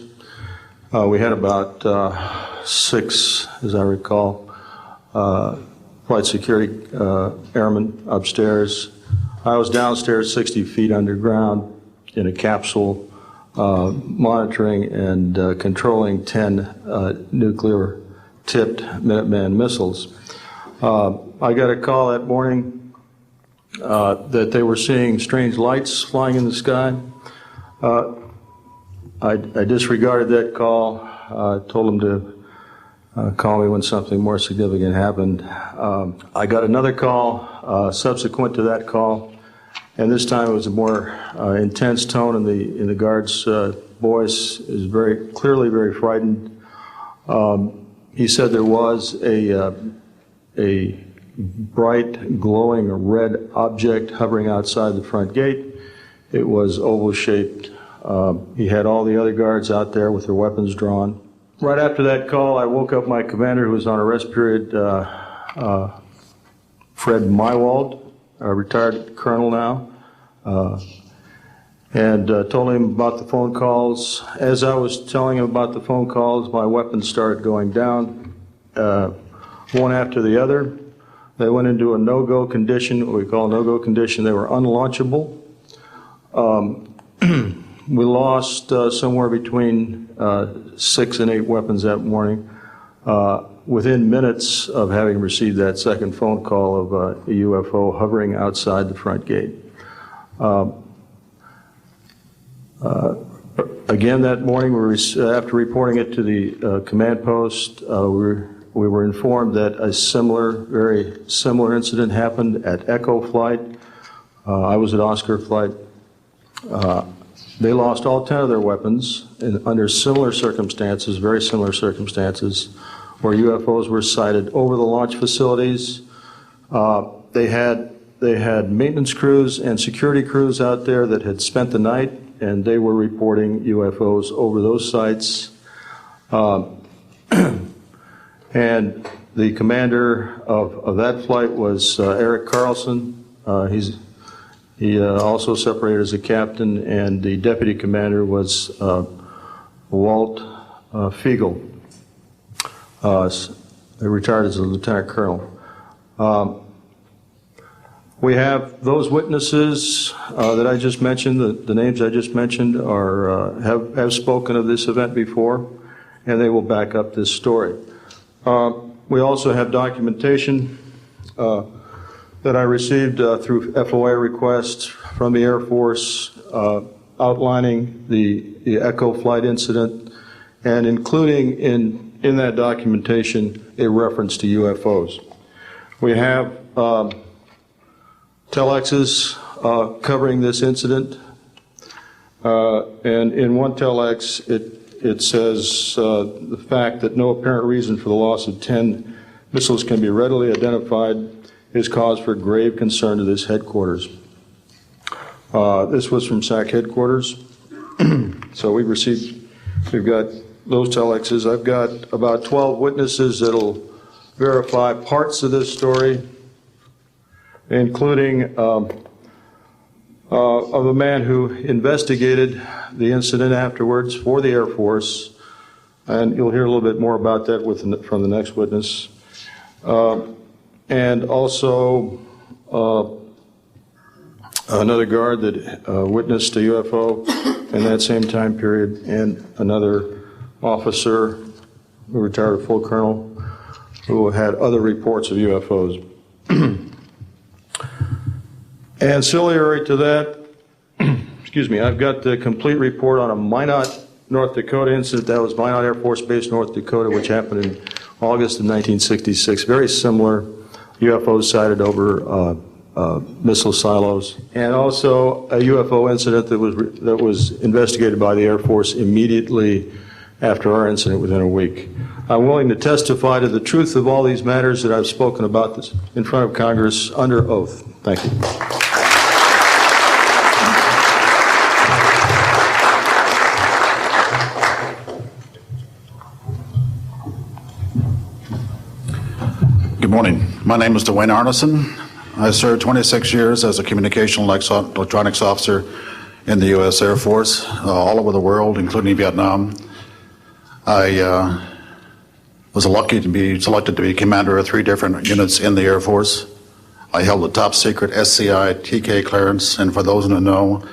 We had about 6, as I recall, flight security airmen upstairs. I was downstairs 60 feet underground in a capsule monitoring and controlling 10 nuclear-tipped Minuteman missiles. I got a call that morning that they were seeing strange lights flying in the sky. I disregarded that call, told them to call me when something more significant happened. I got another call subsequent to that call, and this time it was a more intense tone in the guard's voice. It was very clearly very frightened. He said there was a bright, glowing red object hovering outside the front gate. It was oval-shaped. He had all the other guards out there with their weapons drawn. Right after that call, I woke up my commander, who was on a rest period, Fred Mywald, a retired colonel now, and told him about the phone calls. As I was telling him about the phone calls, my weapons started going down, one after the other. They went into a no-go condition, what we call a no-go condition. They were unlaunchable. We lost somewhere between 6 and 8 weapons that morning. within minutes of having received that second phone call of a UFO hovering outside the front gate. Again, that morning, after reporting it to the command post, we were informed that a very similar incident happened at Echo Flight. I was at Oscar Flight. They lost all 10 of their weapons under similar circumstances, very similar circumstances, where UFOs were sighted over the launch facilities. They had maintenance crews and security crews out there that had spent the night, and they were reporting UFOs over those sites. And the commander of that flight was Eric Carlson. He also separated as a captain, and the deputy commander was Walt Fiegel. They retired as a lieutenant colonel. We have those witnesses that I just mentioned, the names I just mentioned, have spoken of this event before, and they will back up this story. We also have documentation that I received through FOA requests from the Air Force outlining the Echo Flight incident, and including in that documentation a reference to UFOs. We have telexes covering this incident, and in one telex it says the fact that no apparent reason for the loss of 10 missiles can be readily identified is cause for grave concern to this headquarters. This was from SAC headquarters. So we've got those telexes. I've got about 12 witnesses that'll verify parts of this story, including of a man who investigated the incident afterwards for the Air Force, and you'll hear a little bit more about that from the next witness. And also another guard that witnessed a UFO in that same time period, and another officer who retired a full colonel who had other reports of UFOs. Ancillary to that, excuse me, I've got the complete report on a Minot, North Dakota incident. That was Minot Air Force Base, North Dakota, which happened in August of 1966. Very similar UFOs sighted over missile silos, and also a UFO incident that was investigated by the Air Force immediately after our incident within a week. I'm willing to testify to the truth of all these matters that I've spoken about this in front of Congress under oath. Thank you. Good morning. My name is Dwayne Arneson. I served 26 years as a communication electronics officer in the U.S. Air Force, all over the world, including Vietnam. I was lucky to be selected to be commander of 3 different units in the Air Force. I held the top secret SCI TK clearance, and for those who know,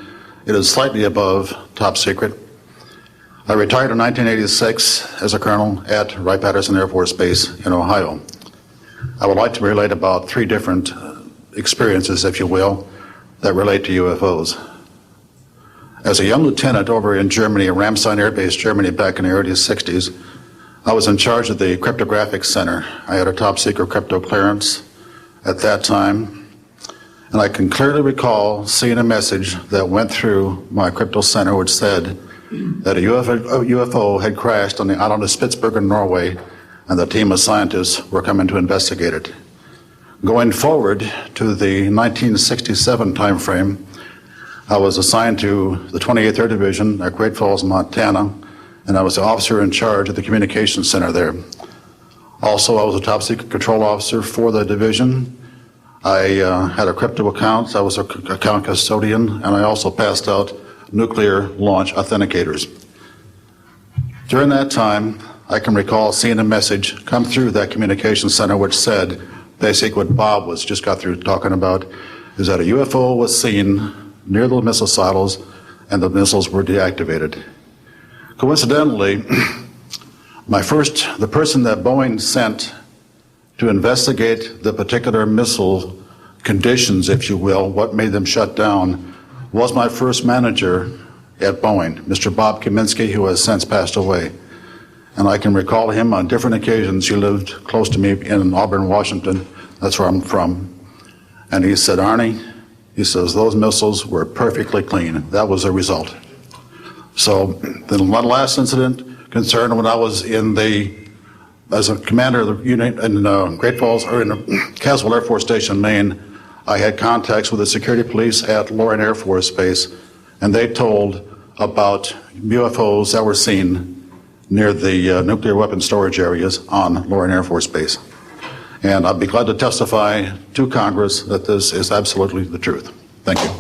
it is slightly above top secret. I retired in 1986 as a colonel at Wright-Patterson Air Force Base in Ohio. I would like to relate about 3 different experiences, if you will, that relate to UFOs. As a young lieutenant over in Germany, Ramstein Air Base, Germany, back in the early 60s, I was in charge of the cryptographic center. I had a top secret crypto clearance at that time, and I can clearly recall seeing a message that went through my crypto center which said that a UFO had crashed on the island of Spitsbergen, Norway, and the team of scientists were coming to investigate it. Going forward to the 1967 timeframe, I was assigned to the 28th Air Division at Great Falls, Montana, and I was the officer in charge of the communications center there. Also, I was a top secret control officer for the division. I had a crypto account. I was an account custodian, and I also passed out nuclear launch authenticators. During that time, I can recall seeing a message come through that communication center which said, basically what Bob just got through talking about, is that a UFO was seen near the missile silos and the missiles were deactivated. Coincidentally, The person that Boeing sent to investigate the particular missile conditions, if you will, what made them shut down, was my first manager at Boeing, Mr. Bob Kaminsky, who has since passed away. And I can recall him on different occasions. He lived close to me in Auburn, Washington. That's where I'm from. And he said, Arnie, he says, those missiles were perfectly clean. That was the result. So the one last incident concerned when I was as a commander of the unit in Great Falls, or in Caswell Air Force Station, Maine. I had contacts with the security police at Loring Air Force Base, and they told about UFOs that were seen near the nuclear weapon storage areas on Loring Air Force Base. And I'd be glad to testify to Congress that this is absolutely the truth. Thank you.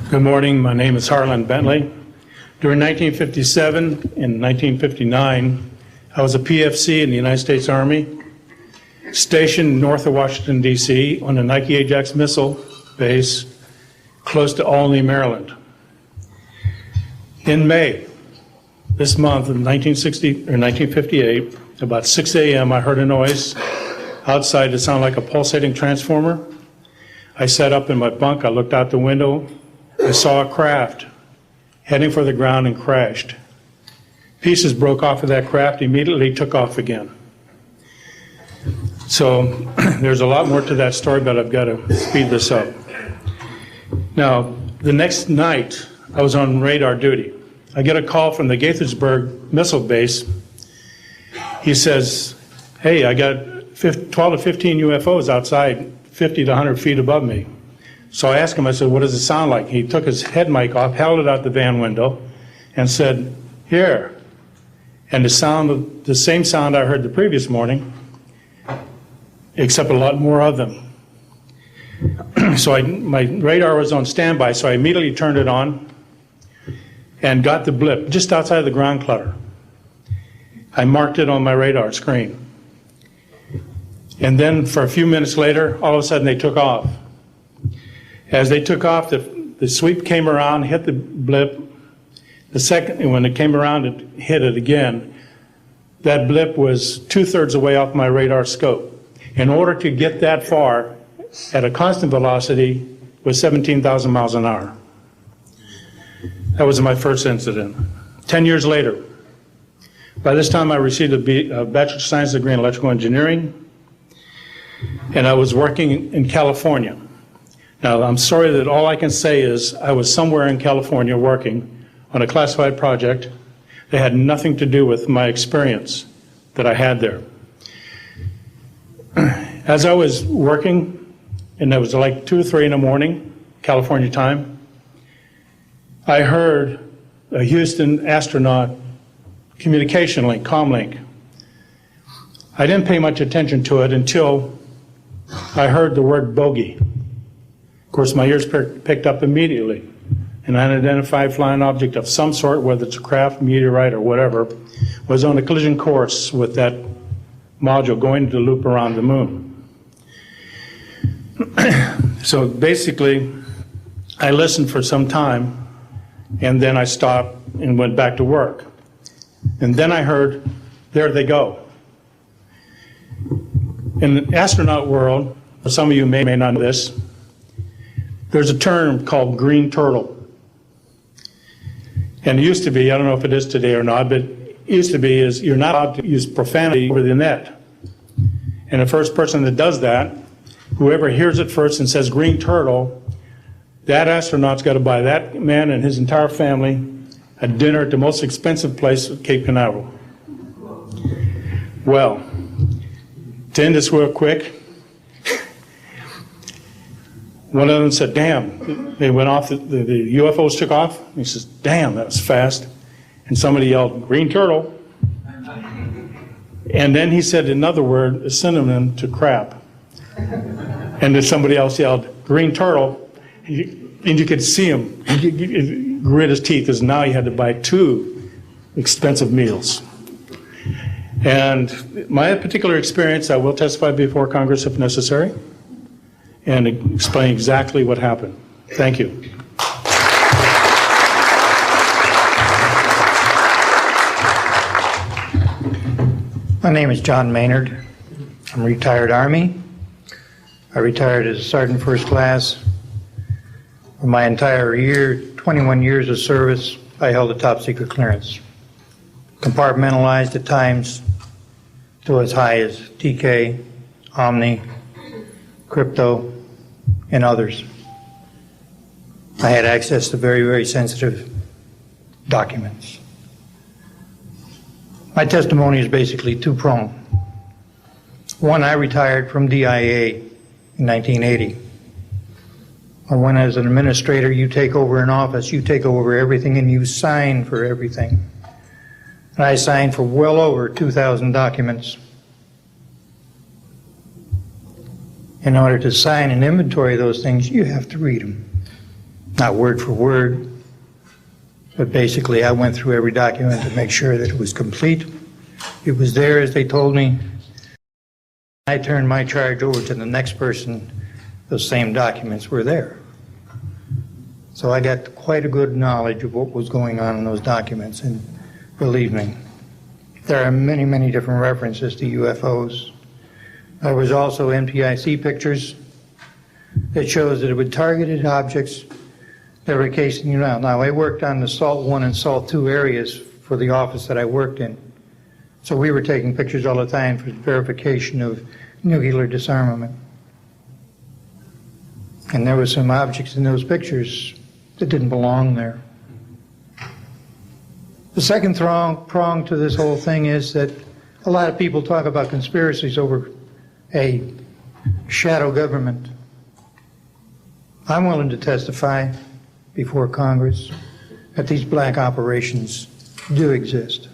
Good morning. My name is Harlan Bentley. During 1957 and 1959, I was a PFC in the United States Army, stationed north of Washington, D.C. on the Nike Ajax missile base close to Olney, Maryland. In May, this month of 1958, about 6 a.m., I heard a noise outside that sounded like a pulsating transformer. I sat up in my bunk, I looked out the window, I saw a craft heading for the ground and crashed. Pieces broke off of that craft, immediately took off again. So there's a lot more to that story, but I've got to speed this up. Now, the next night, I was on radar duty. I get a call from the Gaithersburg missile base. He says, hey, I got 12 to 15 UFOs outside, 50 to 100 feet above me. So I asked him, I said, what does it sound like? He took his head mic off, held it out the van window, and said, here. And the same sound I heard the previous morning, except a lot more of them. So my radar was on standby, so I immediately turned it on and got the blip just outside of the ground clutter. I marked it on my radar screen. And then for a few minutes later, all of a sudden they took off. As they took off, the sweep came around, hit the blip. The second, and when it came around, it hit it again. That blip was 2/3 away off my radar scope. In order to get that far at a constant velocity was 17,000 miles an hour. That was my first incident. 10 years later, by this time I received a Bachelor of Science degree in electrical engineering, and I was working in California. Now, I'm sorry that all I can say is I was somewhere in California working on a classified project that had nothing to do with my experience that I had there. As I was working, and it was like 2 or 3 in the morning, California time, I heard a Houston astronaut communication link, comlink. I didn't pay much attention to it until I heard the word bogey. Of course, my ears picked up immediately. An unidentified flying object of some sort, whether it's a craft, meteorite, or whatever, was on a collision course with that module going to loop around the moon. So basically, I listened for some time, and then I stopped and went back to work. And then I heard, there they go. In the astronaut world, some of you may not know this, there's a term called green turtle. And it used to be, I don't know if it is today or not, but it used to be is you're not allowed to use profanity over the net. And the first person that does that, whoever hears it first and says green turtle, that astronaut's got to buy that man and his entire family a dinner at the most expensive place at Cape Canaveral. Well, to end this real quick, one of them said, damn, they went off, the UFOs took off. He says, damn, that was fast. And somebody yelled, green turtle. And then he said another word, a synonym to crap. And then somebody else yelled, green turtle. And you could see him grit his teeth, because now he had to buy 2 expensive meals. And my particular experience, I will testify before Congress if necessary. and explain exactly what happened. Thank you. My name is John Maynard. I'm a retired Army. I retired as a Sergeant First Class. For my entire 21 years of service, I held a top secret clearance. Compartmentalized at times to as high as TK, Omni, Crypto, and others. I had access to very, very sensitive documents. My testimony is basically two-pronged. One, I retired from DIA in 1980. When as an administrator, you take over an office, you take over everything and you sign for everything. And I signed for well over 2,000 documents. In order to sign and inventory those things, you have to read them. Not word for word, but basically I went through every document to make sure that it was complete. It was there as they told me. I turned my charge over to the next person. Those same documents were there. So I got quite a good knowledge of what was going on in those documents, and believe me, there are many, many different references to UFOs. There was also NPCC pictures that shows that it would targeted objects that were casing you out. Now, I worked on the SALT 1 and SALT 2 areas for the office that I worked in. So we were taking pictures all the time for verification of nuclear disarmament. And there were some objects in those pictures that didn't belong there. The second prong to this whole thing is that a lot of people talk about conspiracies over a shadow government. I'm willing to testify before Congress that these black operations do exist.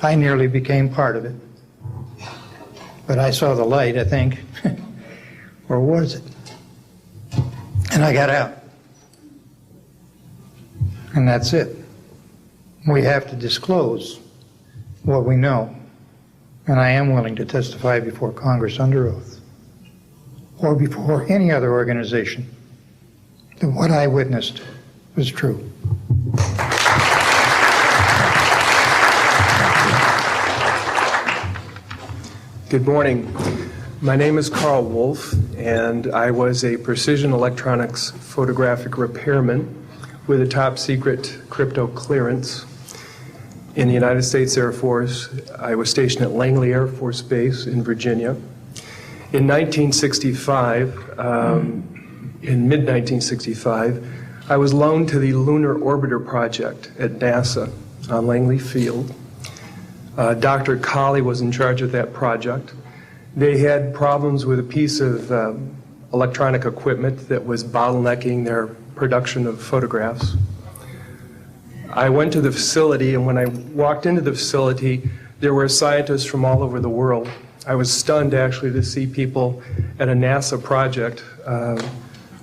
I nearly became part of it. But I saw the light, I think. Or was it? And I got out. And that's it. We have to disclose what we know. And I am willing to testify before Congress under oath, or before any other organization, that what I witnessed was true. Good morning. My name is Carl Wolf, and I was a precision electronics photographic repairman with a top secret crypto clearance in the United States Air Force. I was stationed at Langley Air Force Base in Virginia. In 1965, in mid-1965, I was loaned to the Lunar Orbiter Project at NASA on Langley Field. Dr. Colley was in charge of that project. They had problems with a piece of electronic equipment that was bottlenecking their production of photographs. I went to the facility, and when I walked into the facility, there were scientists from all over the world. I was stunned, actually, to see people at a NASA project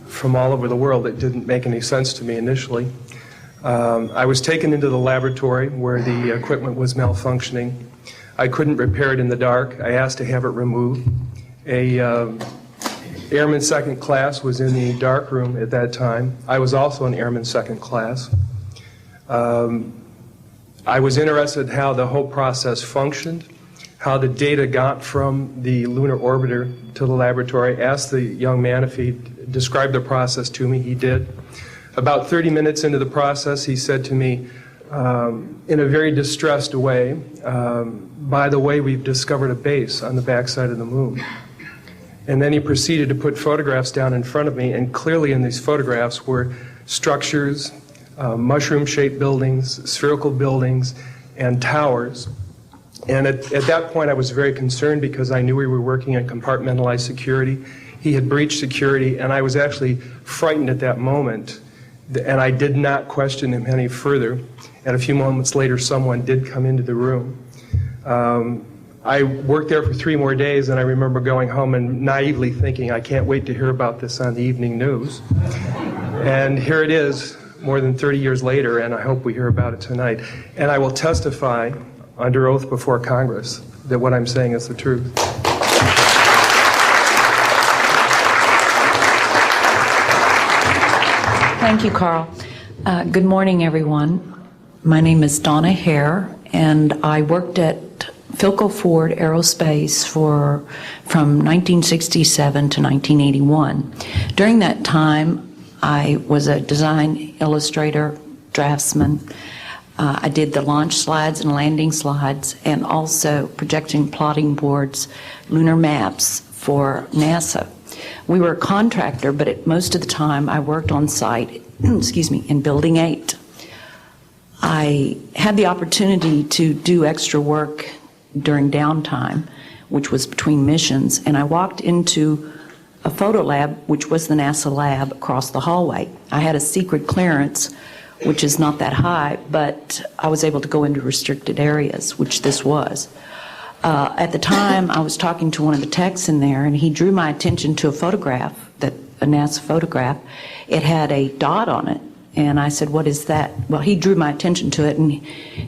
from all over the world. It didn't make any sense to me initially. I was taken into the laboratory where the equipment was malfunctioning. I couldn't repair it in the dark. I asked to have it removed. A Airman Second Class was in the dark room at that time. I was also an Airman Second Class. I was interested in how the whole process functioned, how the data got from the lunar orbiter to the laboratory. Asked the young man if he'd describe the process to me. He did. About 30 minutes into the process, he said to me, in a very distressed way, by the way, we've discovered a base on the backside of the moon. And then he proceeded to put photographs down in front of me, and clearly in these photographs were structures, mushroom-shaped buildings, spherical buildings, and towers. And at that point, I was very concerned because I knew we were working in compartmentalized security. He had breached security, and I was actually frightened at that moment. And I did not question him any further. And a few moments later, someone did come into the room. I worked there for 3 more days, and I remember going home and naively thinking, I can't wait to hear about this on the evening news. And here it is, more than 30 years later, and I hope we hear about it tonight. And I will testify under oath before Congress that what I'm saying is the truth. Thank you, Carl. Good morning, everyone. My name is Donna Hare, and I worked at Philco Ford Aerospace from 1967 to 1981. During that time, I was a design illustrator, draftsman. I did the launch slides and landing slides, and also projection plotting boards, lunar maps for NASA. We were a contractor, but most of the time I worked on site, excuse me, in Building 8. I had the opportunity to do extra work during downtime, which was between missions, and I walked into a photo lab, which was the NASA lab across the hallway. I had a secret clearance, which is not that high, but I was able to go into restricted areas, which this was. At the time, I was talking to one of the techs in there, and he drew my attention to a photograph, a NASA photograph. It had a dot on it, and I said, "What is that?" Well, he drew my attention to it, and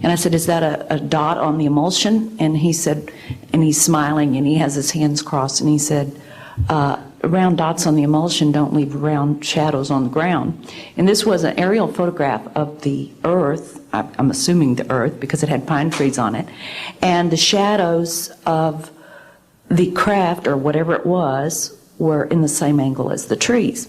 I said, "Is that a dot on the emulsion?" And he said, and he's smiling, and he has his hands crossed, and he said, "Round dots on the emulsion don't leave round shadows on the ground." And this was an aerial photograph of the Earth, I'm assuming the Earth, because it had pine trees on it, and the shadows of the craft, or whatever it was, were in the same angle as the trees.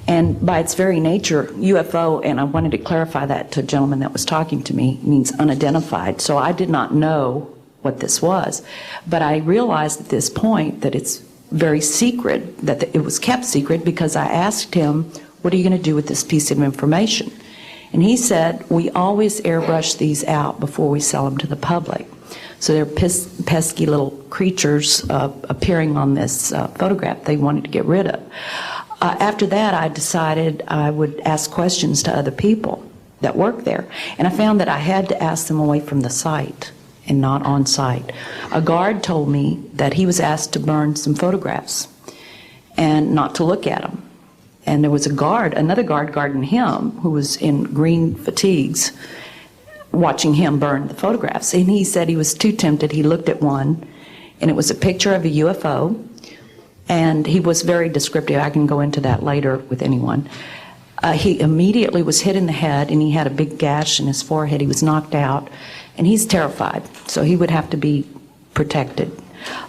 And by its very nature, UFO, and I wanted to clarify that to a gentleman that was talking to me, means unidentified. So I did not know what this was. But I realized at this point that it's very secret, that it was kept secret, because I asked him, "What are you going to do with this piece of information?" And he said, "We always airbrush these out before we sell them to the public." So they're pesky little creatures appearing on this photograph they wanted to get rid of. After that, I decided I would ask questions to other people that work there. And I found that I had to ask them away from the site and not on site. A guard told me that he was asked to burn some photographs and not to look at them. And there was another guard guarding him, who was in green fatigues, watching him burn the photographs. And he said he was too tempted. He looked at one, and it was a picture of a UFO, and he was very descriptive. I can go into that later with anyone. He immediately was hit in the head, and he had a big gash in his forehead. He was knocked out, and he's terrified, so he would have to be protected.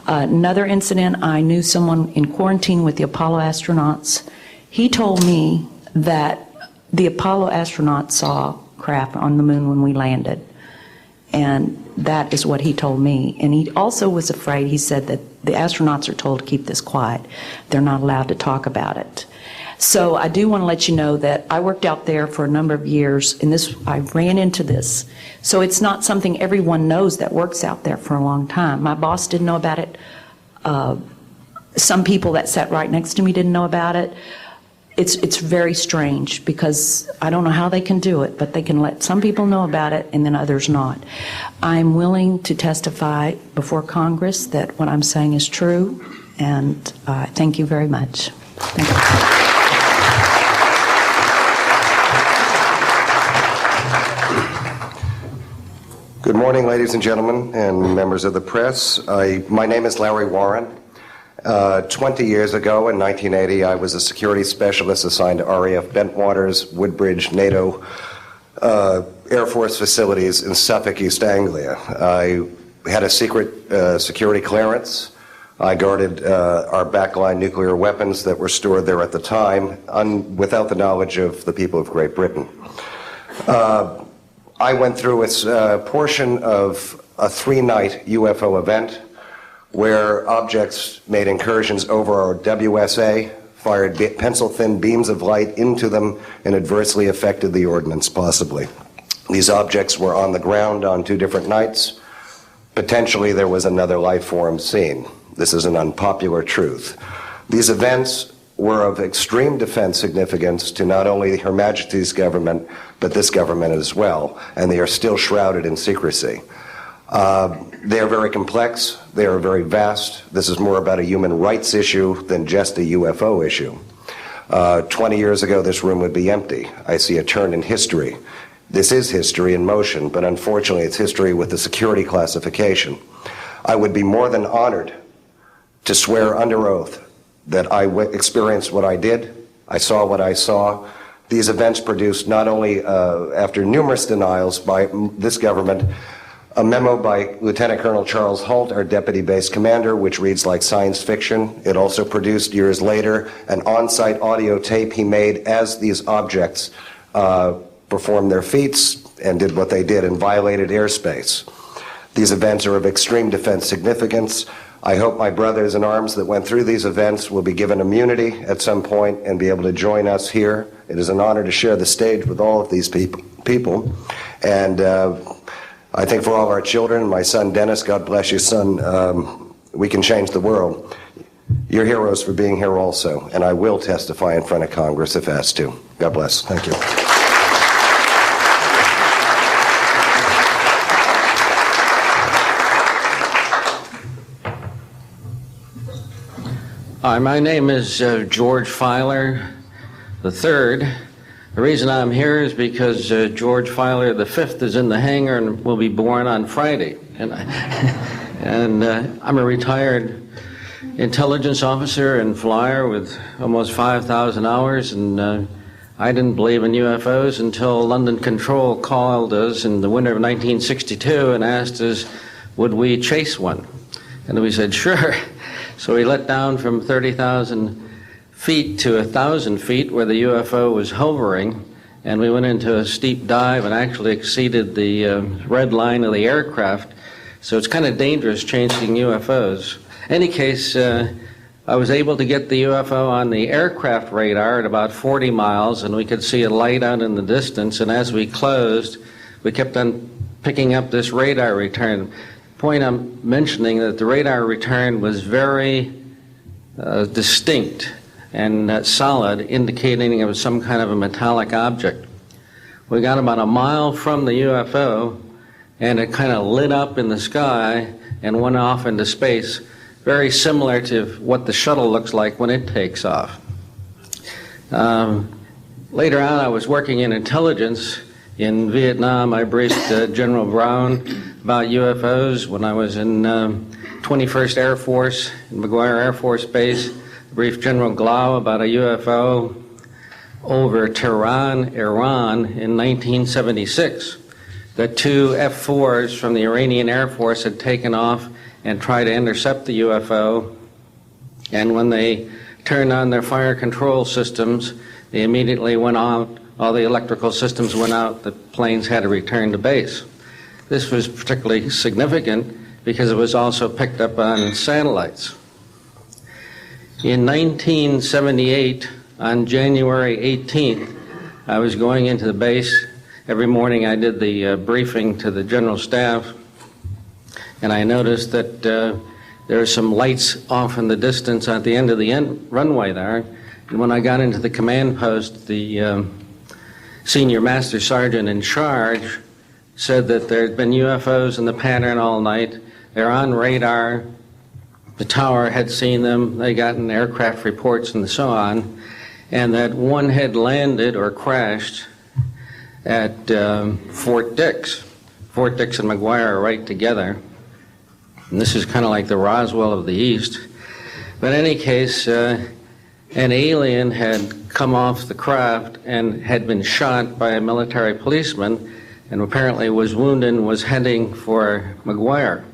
Another incident, I knew someone in quarantine with the Apollo astronauts. He told me that the Apollo astronauts saw craft on the moon when we landed, and that is what he told me. And he also was afraid. He said that the astronauts are told to keep this quiet. They're not allowed to talk about it. So I do want to let you know that I worked out there for a number of years, and I ran into this. So it's not something everyone knows that works out there for a long time. My boss didn't know about it. Some people that sat right next to me didn't know about it. It's very strange, because I don't know how they can do it, but they can let some people know about it and then others not. I'm willing to testify before Congress that what I'm saying is true, and thank you very much. Thank you. Good morning, ladies and gentlemen, and members of the press. My name is Larry Warren. 20 years ago, in 1980, I was a security specialist assigned to RAF Bentwaters, Woodbridge, NATO Air Force facilities in Suffolk, East Anglia. I had a secret security clearance. I guarded our backline nuclear weapons that were stored there at the time, without the knowledge of the people of Great Britain. I went through a portion of a 3-night UFO event where objects made incursions over our WSA, fired pencil-thin beams of light into them, and adversely affected the ordnance, possibly. These objects were on the ground on 2 different nights. Potentially there was another life form seen. This is an unpopular truth. These events were of extreme defense significance to not only Her Majesty's government, but this government as well, and they are still shrouded in secrecy. They are very complex, they are very vast. This is more about a human rights issue than just a UFO issue. 20 years ago, this room would be empty. I see a turn in history. This is history in motion, but unfortunately it's history with the security classification. I would be more than honored to swear under oath that I experienced what I did, I saw what I saw, These events produced not only, after numerous denials by this government, a memo by Lieutenant Colonel Charles Holt, our deputy base commander, which reads like science fiction. It also produced, years later, an on-site audio tape he made as these objects performed their feats and did what they did and violated airspace. These events are of extreme defense significance. I hope my brothers in arms that went through these events will be given immunity at some point and be able to join us here. It is an honor to share the stage with all of these people. And I think for all of our children, my son Dennis, God bless you, son, we can change the world. You're heroes for being here also, and I will testify in front of Congress if asked to. God bless. Thank you. Hi, my name is George Filer III. The reason I'm here is because George Filer V is in the hangar and will be born on Friday. And I'm a retired intelligence officer and flyer with almost 5,000 hours, and I didn't believe in UFOs until London Control called us in the winter of 1962 and asked us, would we chase one? And we said, sure. So we let down from 30,000 feet to 1,000 feet where the UFO was hovering, and we went into a steep dive and actually exceeded the red line of the aircraft. So it's kind of dangerous chasing UFOs. In any case, I was able to get the UFO on the aircraft radar at about 40 miles, and we could see a light out in the distance, and as we closed, we kept on picking up this radar return. Point I'm mentioning that the radar return was very distinct and solid, indicating it was some kind of a metallic object. We got about a mile from the UFO, and it kind of lit up in the sky and went off into space, very similar to what the shuttle looks like when it takes off. Later on, I was working in intelligence. In Vietnam, I briefed General Brown about UFOs. When I was in 21st Air Force, in McGuire Air Force Base, I briefed General Glau about a UFO over Tehran, Iran in 1976. The two F-4s from the Iranian Air Force had taken off and tried to intercept the UFO, and when they turned on their fire control systems, they immediately went out. All the electrical systems went out. The planes had to return to base. This was particularly significant because it was also picked up on satellites. In 1978, on January 18th, I was going into the base. Every morning I did the briefing to the general staff, and I noticed that there were some lights off in the distance at the end of the runway there. And when I got into the command post, the senior master sergeant in charge said that there had been UFOs in the pattern all night. They're on radar. The tower had seen them. They gotten aircraft reports and so on. And that one had landed or crashed at Fort Dix. Fort Dix and McGuire are right together. And this is kind of like the Roswell of the East. But in any case, an alien had come off the craft and had been shot by a military policeman, and apparently was wounded and was heading for McGuire.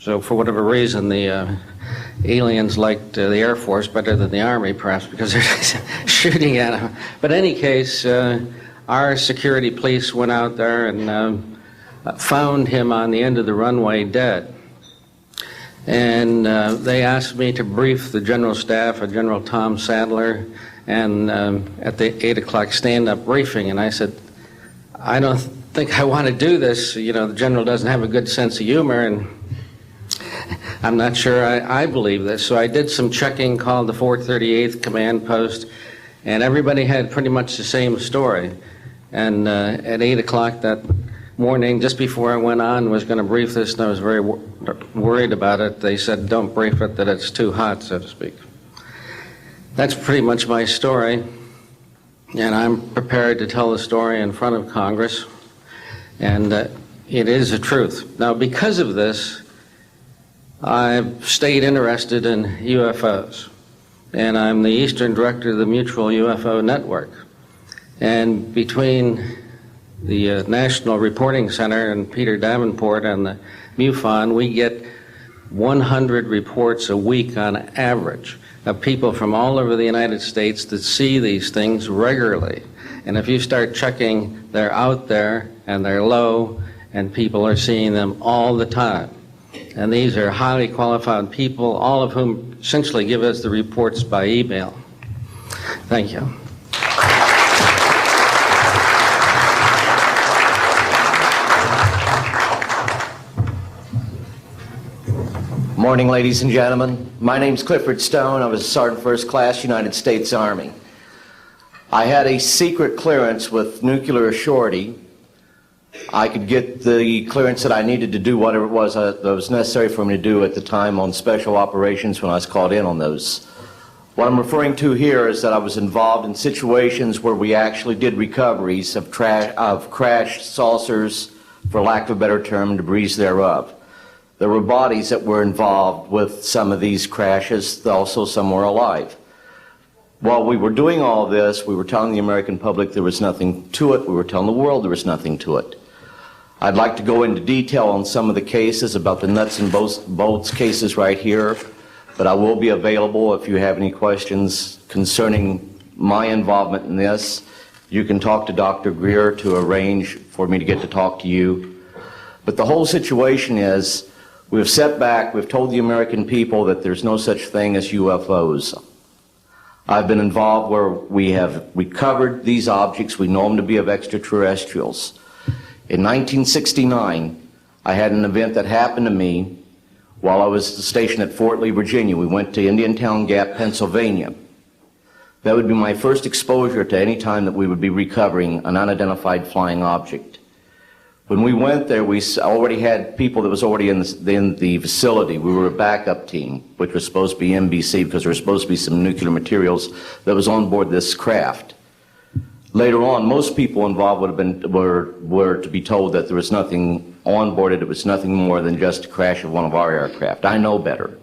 So for whatever reason, the aliens liked the Air Force better than the Army, perhaps because they're shooting at them. But in any case, our security police went out there and found him on the end of the runway dead. And they asked me to brief the general staff, General Tom Sadler, and at the 8 o'clock stand-up briefing, and I said, I don't think I want to do this. You know, the general doesn't have a good sense of humor, and I'm not sure I believe this. So I did some checking, called the 438th command post, and everybody had pretty much the same story. And at 8 o'clock that morning, just before I went on, was going to brief this, and I was very worried about it. They said, don't brief it, that it's too hot, so to speak. That's pretty much my story, and I'm prepared to tell the story in front of Congress, and it is the truth. Now, because of this, I've stayed interested in UFOs, and I'm the Eastern Director of the Mutual UFO Network. And between the National Reporting Center and Peter Davenport and the MUFON, we get 100 reports a week on average of people from all over the United States that see these things regularly. And if you start checking, they're out there and they're low, and people are seeing them all the time. And these are highly qualified people, all of whom essentially give us the reports by email. Thank you. Morning, ladies and gentlemen. My name's Clifford Stone. I was a Sergeant First Class, United States Army. I had a secret clearance with nuclear surety. I could get the clearance that I needed to do whatever it was that was necessary for me to do at the time on special operations when I was called in on those. What I'm referring to here is that I was involved in situations where we actually did recoveries of crashed saucers, for lack of a better term, debris thereof. There were bodies that were involved with some of these crashes, also some were alive. While we were doing all this, we were telling the American public there was nothing to it. We were telling the world there was nothing to it. I'd like to go into detail on some of the cases, about the nuts and bolts cases right here, but I will be available if you have any questions concerning my involvement in this. You can talk to Dr. Greer to arrange for me to get to talk to you. But the whole situation is, we've set back, we've told the American people that there's no such thing as UFOs. I've been involved where we have recovered these objects. We know them to be of extraterrestrials. In 1969, I had an event that happened to me while I was stationed at Fort Lee, Virginia. We went to Indiantown Gap, Pennsylvania. That would be my first exposure to any time that we would be recovering an unidentified flying object. When we went there, we already had people that was already in the facility. We were a backup team, which was supposed to be NBC, because there was supposed to be some nuclear materials that was on board this craft. Later on, most people involved were to be told that there was nothing on board it. It was nothing more than just a crash of one of our aircraft. I know better,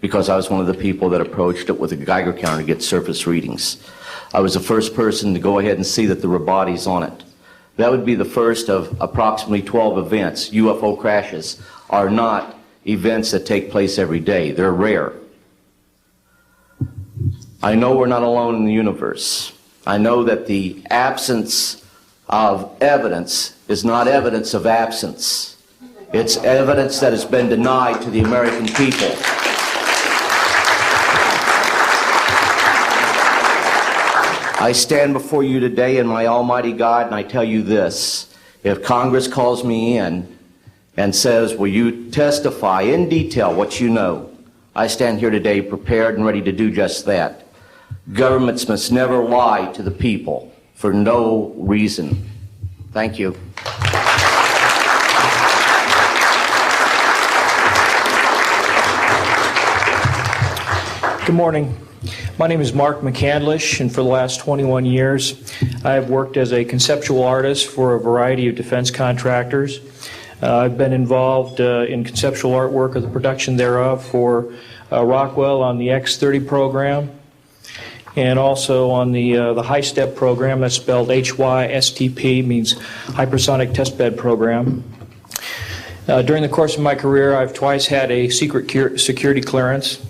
because I was one of the people that approached it with a Geiger counter to get surface readings. I was the first person to go ahead and see that there were bodies on it. That would be the first of approximately 12 events. UFO crashes are not events that take place every day. They're rare. I know we're not alone in the universe. I know that the absence of evidence is not evidence of absence. It's evidence that has been denied to the American people. I stand before you today in my almighty God, and I tell you this. If Congress calls me in and says, will you testify in detail what you know, I stand here today prepared and ready to do just that. Governments must never lie to the people for no reason. Thank you. Good morning. My name is Mark McCandlish, and for the last 21 years, I have worked as a conceptual artist for a variety of defense contractors. I've been involved in conceptual artwork of the production thereof for Rockwell on the X-30 program, and also on the high-step program. That's spelled HYSTP, means Hypersonic Testbed Program. During the course of my career, I've twice had a secret security clearance.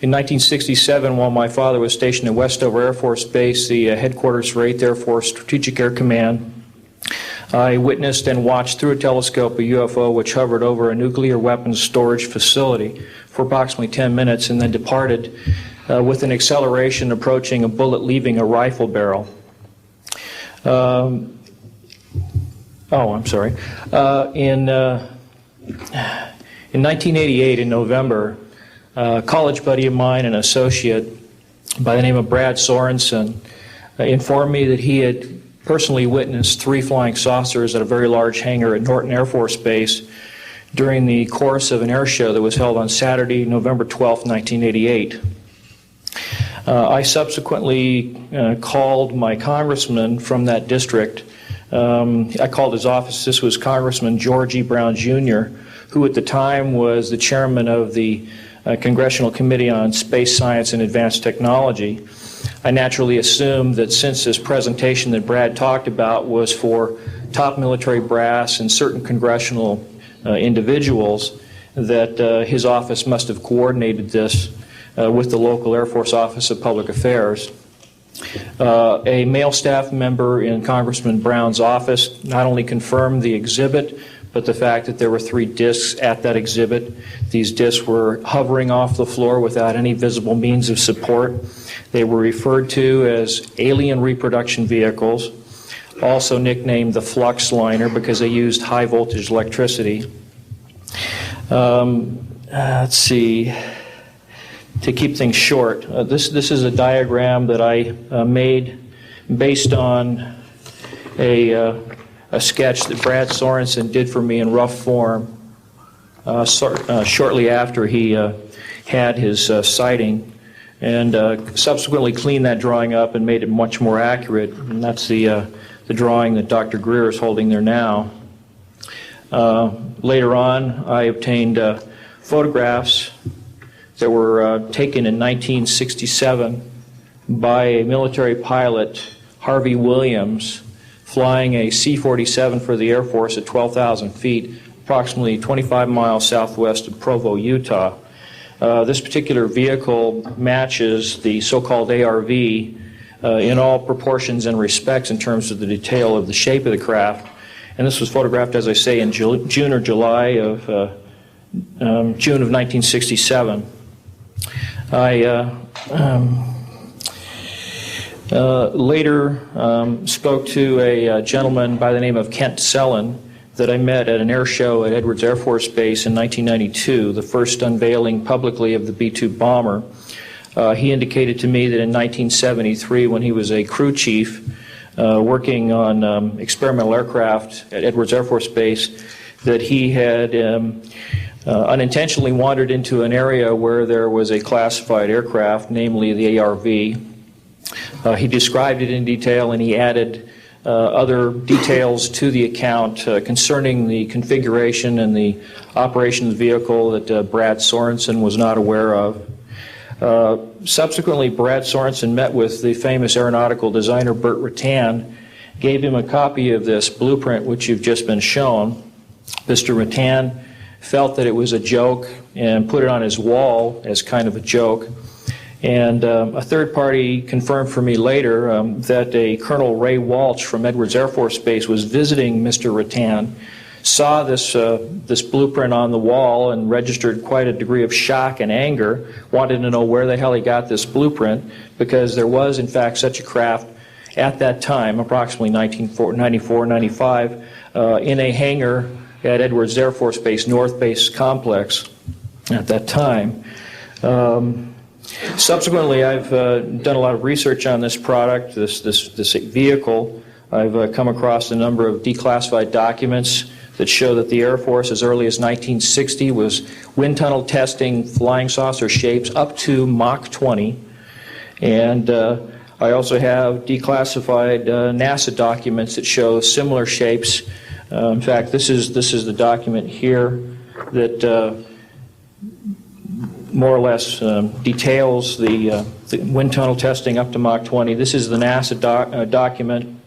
In 1967, while my father was stationed at Westover Air Force Base, the headquarters for 8th Air Force Strategic Air Command, I witnessed and watched through a telescope a UFO which hovered over a nuclear weapons storage facility for approximately 10 minutes and then departed with an acceleration approaching a bullet leaving a rifle barrel. In 1988, in November, a college buddy of mine, an associate by the name of Brad Sorensen, informed me that he had personally witnessed 3 flying saucers at a very large hangar at Norton Air Force Base during the course of an air show that was held on Saturday, November 12, 1988. I subsequently called my congressman from that district. I called his office. This was Congressman George E. Brown, Jr., who at the time was the chairman of the Congressional Committee on Space Science and Advanced Technology. I naturally assumed that since this presentation that Brad talked about was for top military brass and certain congressional individuals, that his office must have coordinated this with the local Air Force Office of Public Affairs. A male staff member in Congressman Brown's office not only confirmed the exhibit, but the fact that there were 3 discs at that exhibit. These discs were hovering off the floor without any visible means of support. They were referred to as alien reproduction vehicles, also nicknamed the flux liner because they used high voltage electricity. Let's see. To keep things short, this is a diagram that I made based on a sketch that Brad Sorensen did for me in rough form shortly after he had his sighting, and subsequently cleaned that drawing up and made it much more accurate. And that's the drawing that Dr. Greer is holding there now. Later on, I obtained photographs that were taken in 1967 by a military pilot, Harvey Williams, flying a C-47 for the Air Force at 12,000 feet, approximately 25 miles southwest of Provo, Utah. This particular vehicle matches the so-called ARV in all proportions and respects in terms of the detail of the shape of the craft. And this was photographed, as I say, in June or July of June of 1967. I later spoke to a gentleman by the name of Kent Sellen that I met at an air show at Edwards Air Force Base in 1992, the first unveiling publicly of the B-2 bomber. He indicated to me that in 1973, when he was a crew chief working on experimental aircraft at Edwards Air Force Base, that he had unintentionally wandered into an area where there was a classified aircraft, namely the ARV. He described it in detail, and he added other details to the account concerning the configuration and the operation of the vehicle that Brad Sorensen was not aware of. Subsequently, Brad Sorensen met with the famous aeronautical designer Burt Rutan, gave him a copy of this blueprint which you've just been shown. Mr. Rutan felt that it was a joke and put it on his wall as kind of a joke. And a third party confirmed for me later that a Colonel Ray Walsh from Edwards Air Force Base was visiting Mr. Rutan, saw this blueprint on the wall and registered quite a degree of shock and anger, wanted to know where the hell he got this blueprint, because there was in fact such a craft at that time, approximately 1994, 95, in a hangar at Edwards Air Force Base, North Base Complex at that time. Subsequently, I've done a lot of research on this product, this vehicle. I've come across a number of declassified documents that show that the Air Force, as early as 1960, was wind tunnel testing flying saucer shapes up to Mach 20. And I also have declassified NASA documents that show similar shapes. In fact, this is the document here that more or less details the wind tunnel testing up to Mach 20. This is the NASA document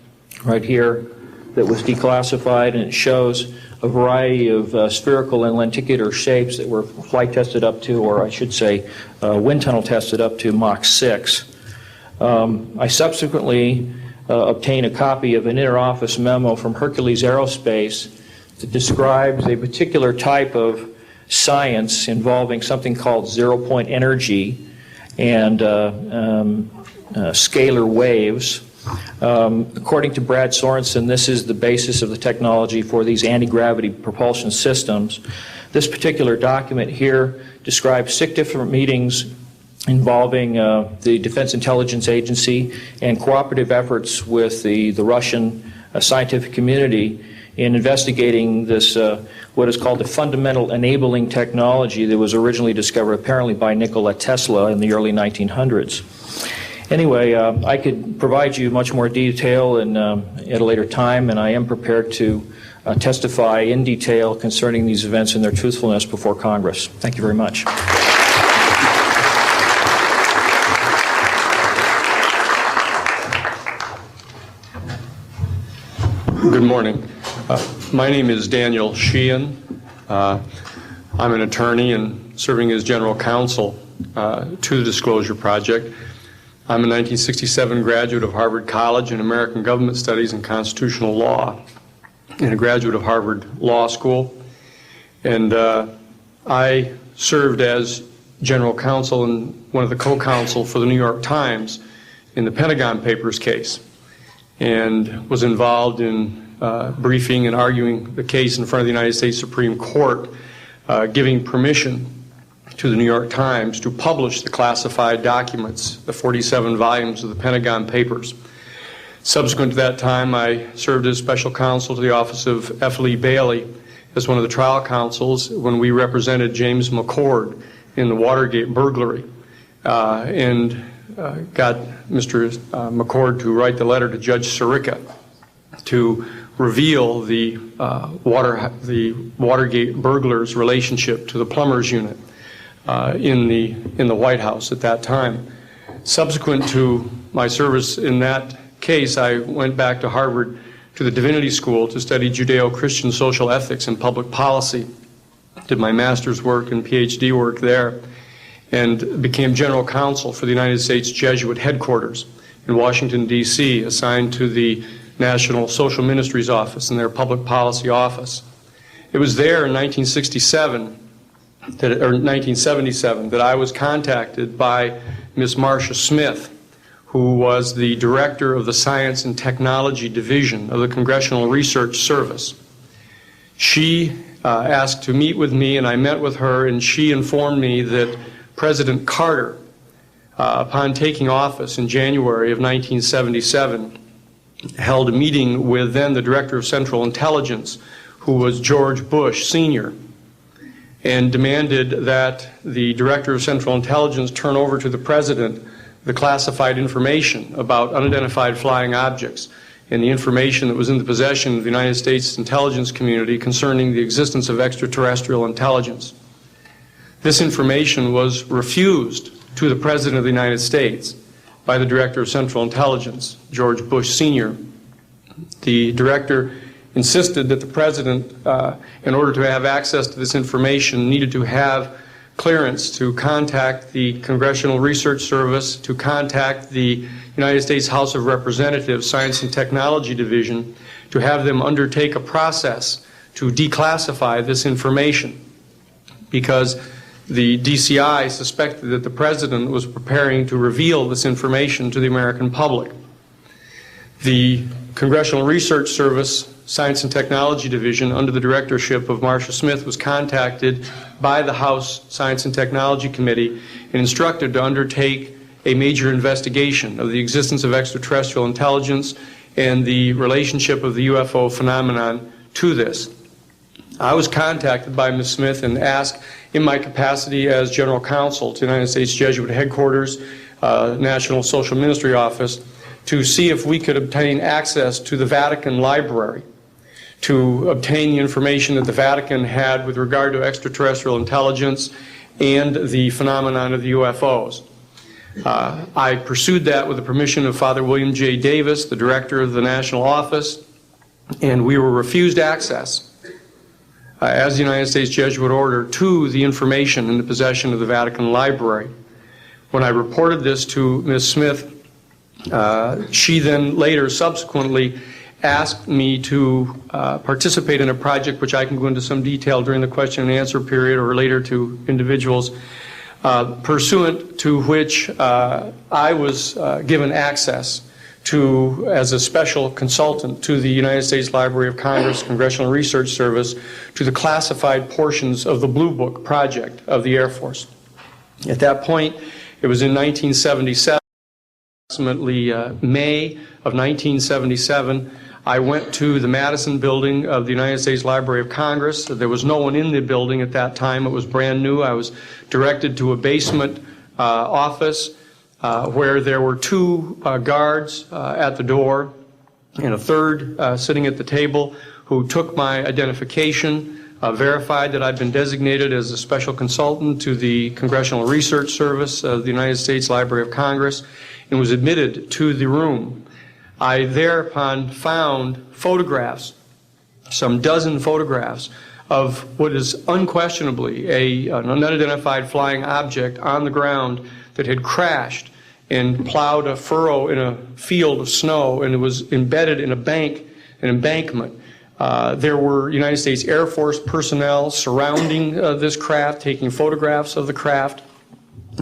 right here that was declassified, and it shows a variety of spherical and lenticular shapes that were flight tested up to, or I should say, wind tunnel tested up to Mach 6. I subsequently obtained a copy of an interoffice memo from Hercules Aerospace that describes a particular type of science involving something called zero-point energy and scalar waves. According to Brad Sorensen, this is the basis of the technology for these anti-gravity propulsion systems. This particular document here describes 6 different meetings involving the Defense Intelligence Agency and cooperative efforts with the Russian scientific community in investigating this, what is called the fundamental enabling technology that was originally discovered apparently by Nikola Tesla in the early 1900s. Anyway, I could provide you much more detail at a later time, and I am prepared to testify in detail concerning these events and their truthfulness before Congress. Thank you very much. Good morning. My name is Daniel Sheehan. I'm an attorney and serving as general counsel to the Disclosure Project. I'm a 1967 graduate of Harvard College in American Government Studies and Constitutional Law, and a graduate of Harvard Law School. And I served as general counsel and one of the co-counsel for the New York Times in the Pentagon Papers case, and was involved in briefing and arguing the case in front of the United States Supreme Court, giving permission to the New York Times to publish the classified documents, the 47 volumes of the Pentagon Papers. Subsequent to that time, I served as special counsel to the office of F. Lee Bailey as one of the trial counsels when we represented James McCord in the Watergate burglary, and got Mr. McCord to write the letter to Judge Sirica to reveal the Watergate burglars' relationship to the plumbers unit in the White House at that time. Subsequent to my service in that case, I went back to Harvard to the Divinity School to study Judeo-Christian social ethics and public policy. Did my master's work and PhD work there, and became general counsel for the United States Jesuit headquarters in Washington, D.C., assigned to the National Social Ministries Office and their public policy office. It was there in 1977 that I was contacted by Ms. Marcia Smith, who was the director of the Science and Technology Division of the Congressional Research Service. She asked to meet with me, and I met with her, and she informed me that President Carter, upon taking office in January of 1977, held a meeting with then the Director of Central Intelligence, who was George Bush Sr., and demanded that the Director of Central Intelligence turn over to the President the classified information about unidentified flying objects and the information that was in the possession of the United States intelligence community concerning the existence of extraterrestrial intelligence. This information was refused to the President of the United States by the Director of Central Intelligence, George Bush Sr. The Director insisted that the President, in order to have access to this information, needed to have clearance to contact the Congressional Research Service, to contact the United States House of Representatives Science and Technology Division, to have them undertake a process to declassify this information, because the DCI suspected that the President was preparing to reveal this information to the American public. The Congressional Research Service Science and Technology Division, under the directorship of Marcia Smith, was contacted by the House Science and Technology Committee and instructed to undertake a major investigation of the existence of extraterrestrial intelligence and the relationship of the UFO phenomenon to this. I was contacted by Ms. Smith and asked, in my capacity as General Counsel to the United States Jesuit Headquarters, National Social Ministry Office, to see if we could obtain access to the Vatican Library, to obtain the information that the Vatican had with regard to extraterrestrial intelligence and the phenomenon of the UFOs. I pursued that with the permission of Father William J. Davis, the director of the National Office, and we were refused access as the United States Jesuit Order to the information in the possession of the Vatican Library. When I reported this to Ms. Smith, she then later subsequently asked me to participate in a project which I can go into some detail during the question and answer period or later to individuals, pursuant to which I was given access to, as a special consultant to the United States Library of Congress Congressional Research Service, to the classified portions of the Blue Book project of the Air Force. At that point, it was in 1977, approximately May of 1977, I went to the Madison building of the United States Library of Congress. There was no one in the building at that time. It was brand new. I was directed to a basement office where there were two guards at the door and a third sitting at the table who took my identification, verified that I'd been designated as a special consultant to the Congressional Research Service of the United States Library of Congress, and was admitted to the room. I thereupon found photographs, some dozen photographs, of what is unquestionably an unidentified flying object on the ground that had crashed and plowed a furrow in a field of snow, and it was embedded in an embankment. There were United States Air Force personnel surrounding this craft, taking photographs of the craft.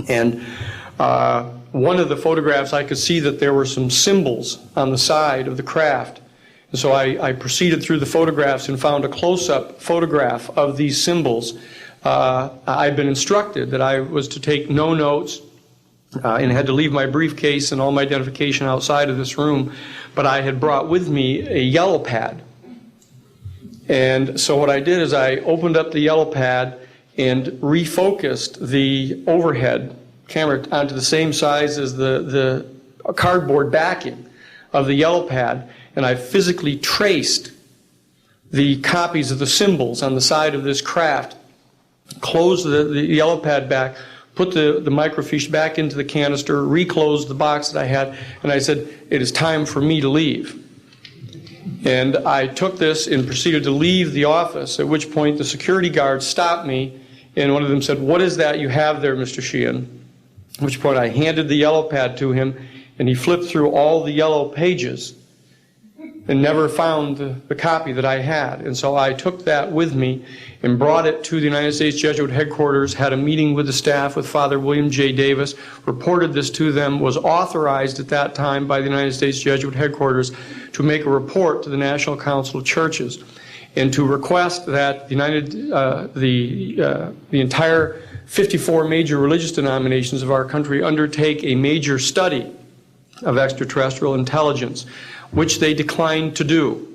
And one of the photographs, I could see that there were some symbols on the side of the craft. And so I proceeded through the photographs and found a close-up photograph of these symbols. I'd been instructed that I was to take no notes and had to leave my briefcase and all my identification outside of this room, but I had brought with me a yellow pad. And so what I did is I opened up the yellow pad and refocused the overhead camera onto the same size as the cardboard backing of the yellow pad, and I physically traced the copies of the symbols on the side of this craft, closed the yellow pad back, put the microfiche back into the canister, reclosed the box that I had, and I said, "It is time for me to leave." And I took this and proceeded to leave the office, at which point the security guards stopped me, and one of them said, "What is that you have there, Mr. Sheehan?" At which point I handed the yellow pad to him, and he flipped through all the yellow pages and never found the copy that I had. And so I took that with me and brought it to the United States Jesuit headquarters, had a meeting with the staff, with Father William J. Davis, reported this to them, was authorized at that time by the United States Jesuit headquarters to make a report to the National Council of Churches and to request that the entire 54 major religious denominations of our country undertake a major study of extraterrestrial intelligence, which they declined to do.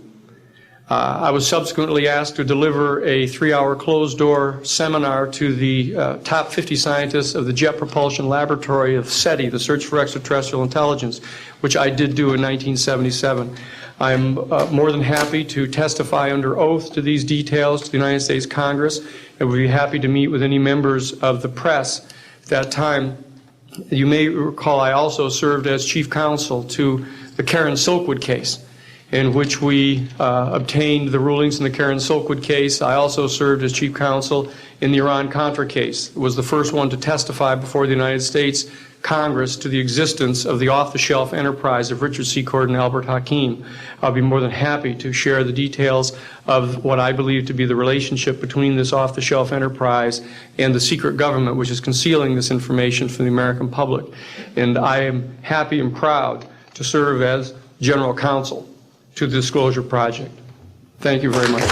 I was subsequently asked to deliver a 3-hour closed-door seminar to the top 50 scientists of the Jet Propulsion Laboratory of SETI, the Search for Extraterrestrial Intelligence, which I did do in 1977. I'm more than happy to testify under oath to these details to the United States Congress, and would be happy to meet with any members of the press at that time. You may recall I also served as chief counsel to the Karen Silkwood case, in which we obtained the rulings in the Karen Silkwood case. I also served as chief counsel in the Iran-Contra case. It was the first one to testify before the United States Congress to the existence of the off-the-shelf enterprise of Richard C. Cord and Albert Hakim. I'll be more than happy to share the details of what I believe to be the relationship between this off-the-shelf enterprise and the secret government which is concealing this information from the American public. And I am happy and proud to serve as general counsel to the Disclosure Project. Thank you very much.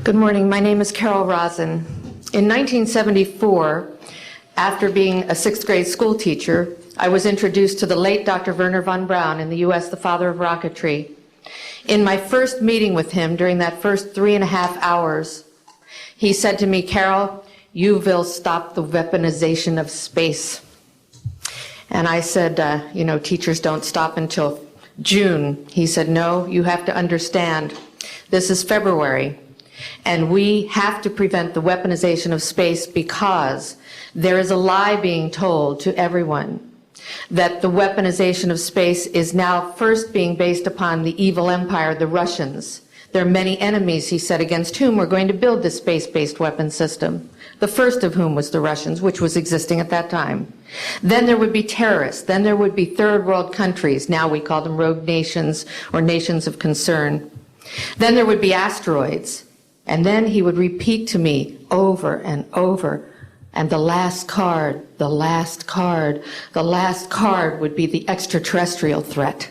Good morning. My name is Carol Rosen. In 1974, after being a 6th grade school teacher, I was introduced to the late Dr. Wernher von Braun, in the U.S. the father of rocketry. In my first meeting with him, during that first 3.5 hours, he said to me, "Carol, you will stop the weaponization of space." And I said, teachers don't stop until June. He said, "No, you have to understand. This is February. And we have to prevent the weaponization of space because there is a lie being told to everyone that the weaponization of space is now first being based upon the evil empire, the Russians. There are many enemies," he said, "against whom we're going to build this space-based weapon system. The first of whom was the Russians, which was existing at that time. Then there would be terrorists. Then there would be third world countries. Now we call them rogue nations or nations of concern. Then there would be asteroids." And then he would repeat to me over and over, and the last card, the last card, the last card would be the extraterrestrial threat.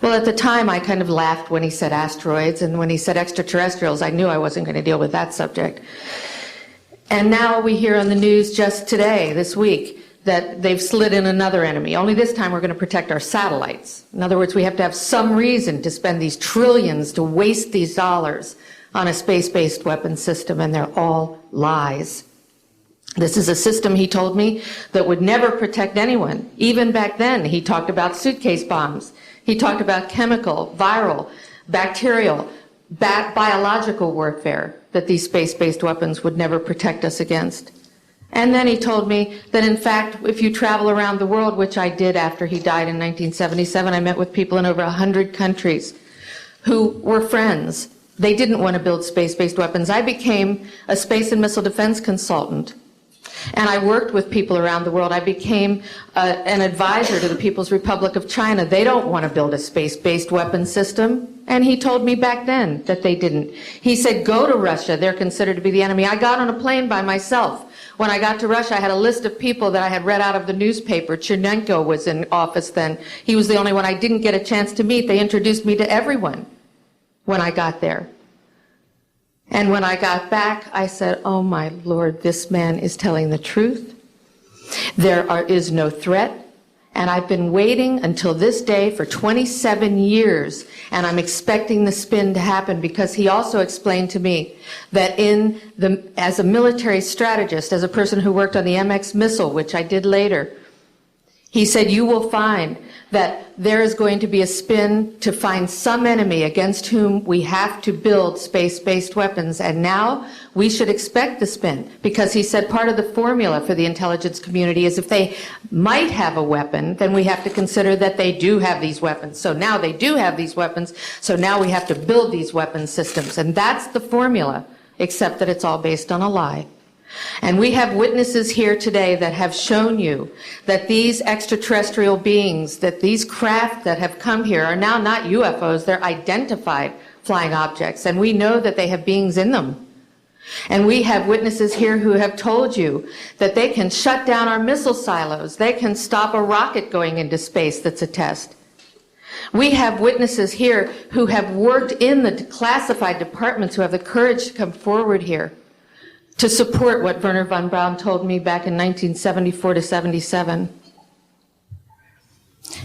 Well, at the time, I kind of laughed when he said asteroids, and when he said extraterrestrials, I knew I wasn't going to deal with that subject. And now we hear on the news just today, this week, that they've slid in another enemy. Only this time we're going to protect our satellites. In other words, we have to have some reason to spend these trillions, to waste these dollars on a space-based weapon system, and they're all lies. This is a system, he told me, that would never protect anyone. Even back then, he talked about suitcase bombs. He talked about chemical, viral, bacterial, biological warfare, that these space-based weapons would never protect us against. And then he told me that, in fact, if you travel around the world, which I did after he died in 1977, I met with people in over 100 countries who were friends. They didn't want to build space-based weapons. I became a space and missile defense consultant, and I worked with people around the world. I became an advisor to the People's Republic of China. They don't want to build a space-based weapon system. And he told me back then that they didn't. He said, go to Russia. They're considered to be the enemy. I got on a plane by myself. When I got to Russia, I had a list of people that I had read out of the newspaper. Chernenko was in office then. He was the only one I didn't get a chance to meet. They introduced me to everyone when I got there. And when I got back, I said, oh my Lord, this man is telling the truth. There is no threat. And I've been waiting until this day for 27 years, and I'm expecting the spin to happen, because he also explained to me that as a military strategist, as a person who worked on the MX missile, which I did later, he said, you will find that there is going to be a spin to find some enemy against whom we have to build space-based weapons. And now we should expect the spin, because he said part of the formula for the intelligence community is if they might have a weapon, then we have to consider that they do have these weapons. So now they do have these weapons, so now we have to build these weapon systems. And that's the formula, except that it's all based on a lie. And we have witnesses here today that have shown you that these extraterrestrial beings, that these craft that have come here are now not UFOs, they're identified flying objects, and we know that they have beings in them. And we have witnesses here who have told you that they can shut down our missile silos, they can stop a rocket going into space that's a test. We have witnesses here who have worked in the classified departments who have the courage to come forward here to support what Wernher von Braun told me back in 1974 to 77.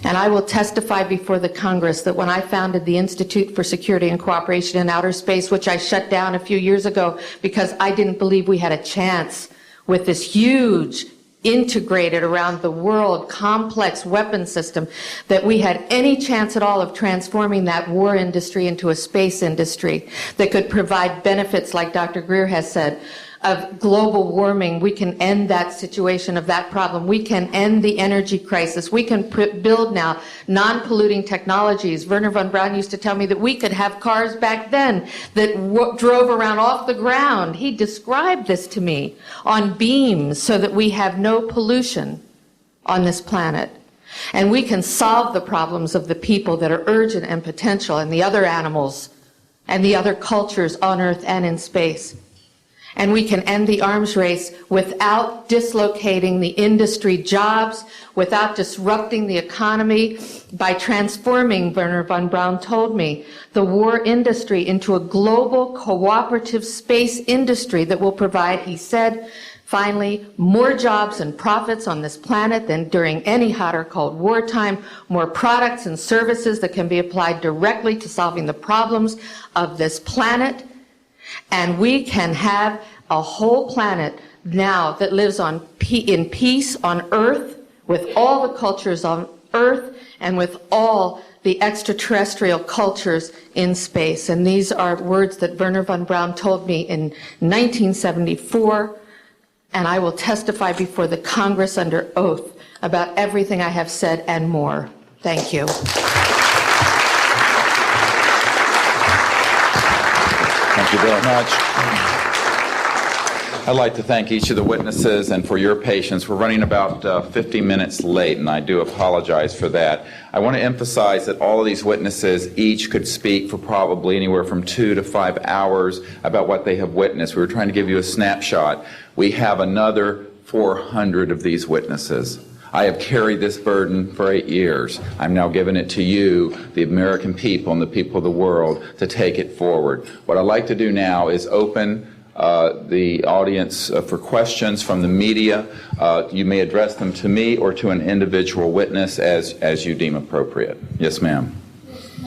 And I will testify before the Congress that when I founded the Institute for Security and Cooperation in Outer Space, which I shut down a few years ago because I didn't believe we had a chance with this huge, integrated around the world, complex weapon system, that we had any chance at all of transforming that war industry into a space industry that could provide benefits, like Dr. Greer has said, of global warming. We can end that situation of that problem. We can end the energy crisis. We can build now non-polluting technologies. Wernher von Braun used to tell me that we could have cars back then that drove around off the ground. He described this to me on beams so that we have no pollution on this planet. And we can solve the problems of the people that are urgent and potential, and the other animals and the other cultures on Earth and in space. And we can end the arms race without dislocating the industry jobs, without disrupting the economy, by transforming, Wernher von Braun told me, the war industry into a global cooperative space industry that will provide, he said, finally, more jobs and profits on this planet than during any hot or cold wartime, more products and services that can be applied directly to solving the problems of this planet. And we can have a whole planet now that lives in peace on Earth, with all the cultures on Earth and with all the extraterrestrial cultures in space. And these are words that Wernher von Braun told me in 1974, and I will testify before the Congress under oath about everything I have said and more. Thank you. Thank you very much. I'd like to thank each of the witnesses and for your patience. We're running about 50 minutes late, and I do apologize for that. I want to emphasize that all of these witnesses each could speak for probably anywhere from 2 to 5 hours about what they have witnessed. We were trying to give you a snapshot. We have another 400 of these witnesses. I have carried this burden for 8 years. I'm now giving it to you, the American people and the people of the world, to take it forward. What I'd like to do now is open the audience for questions from the media. You may address them to me or to an individual witness as you deem appropriate. Yes, ma'am.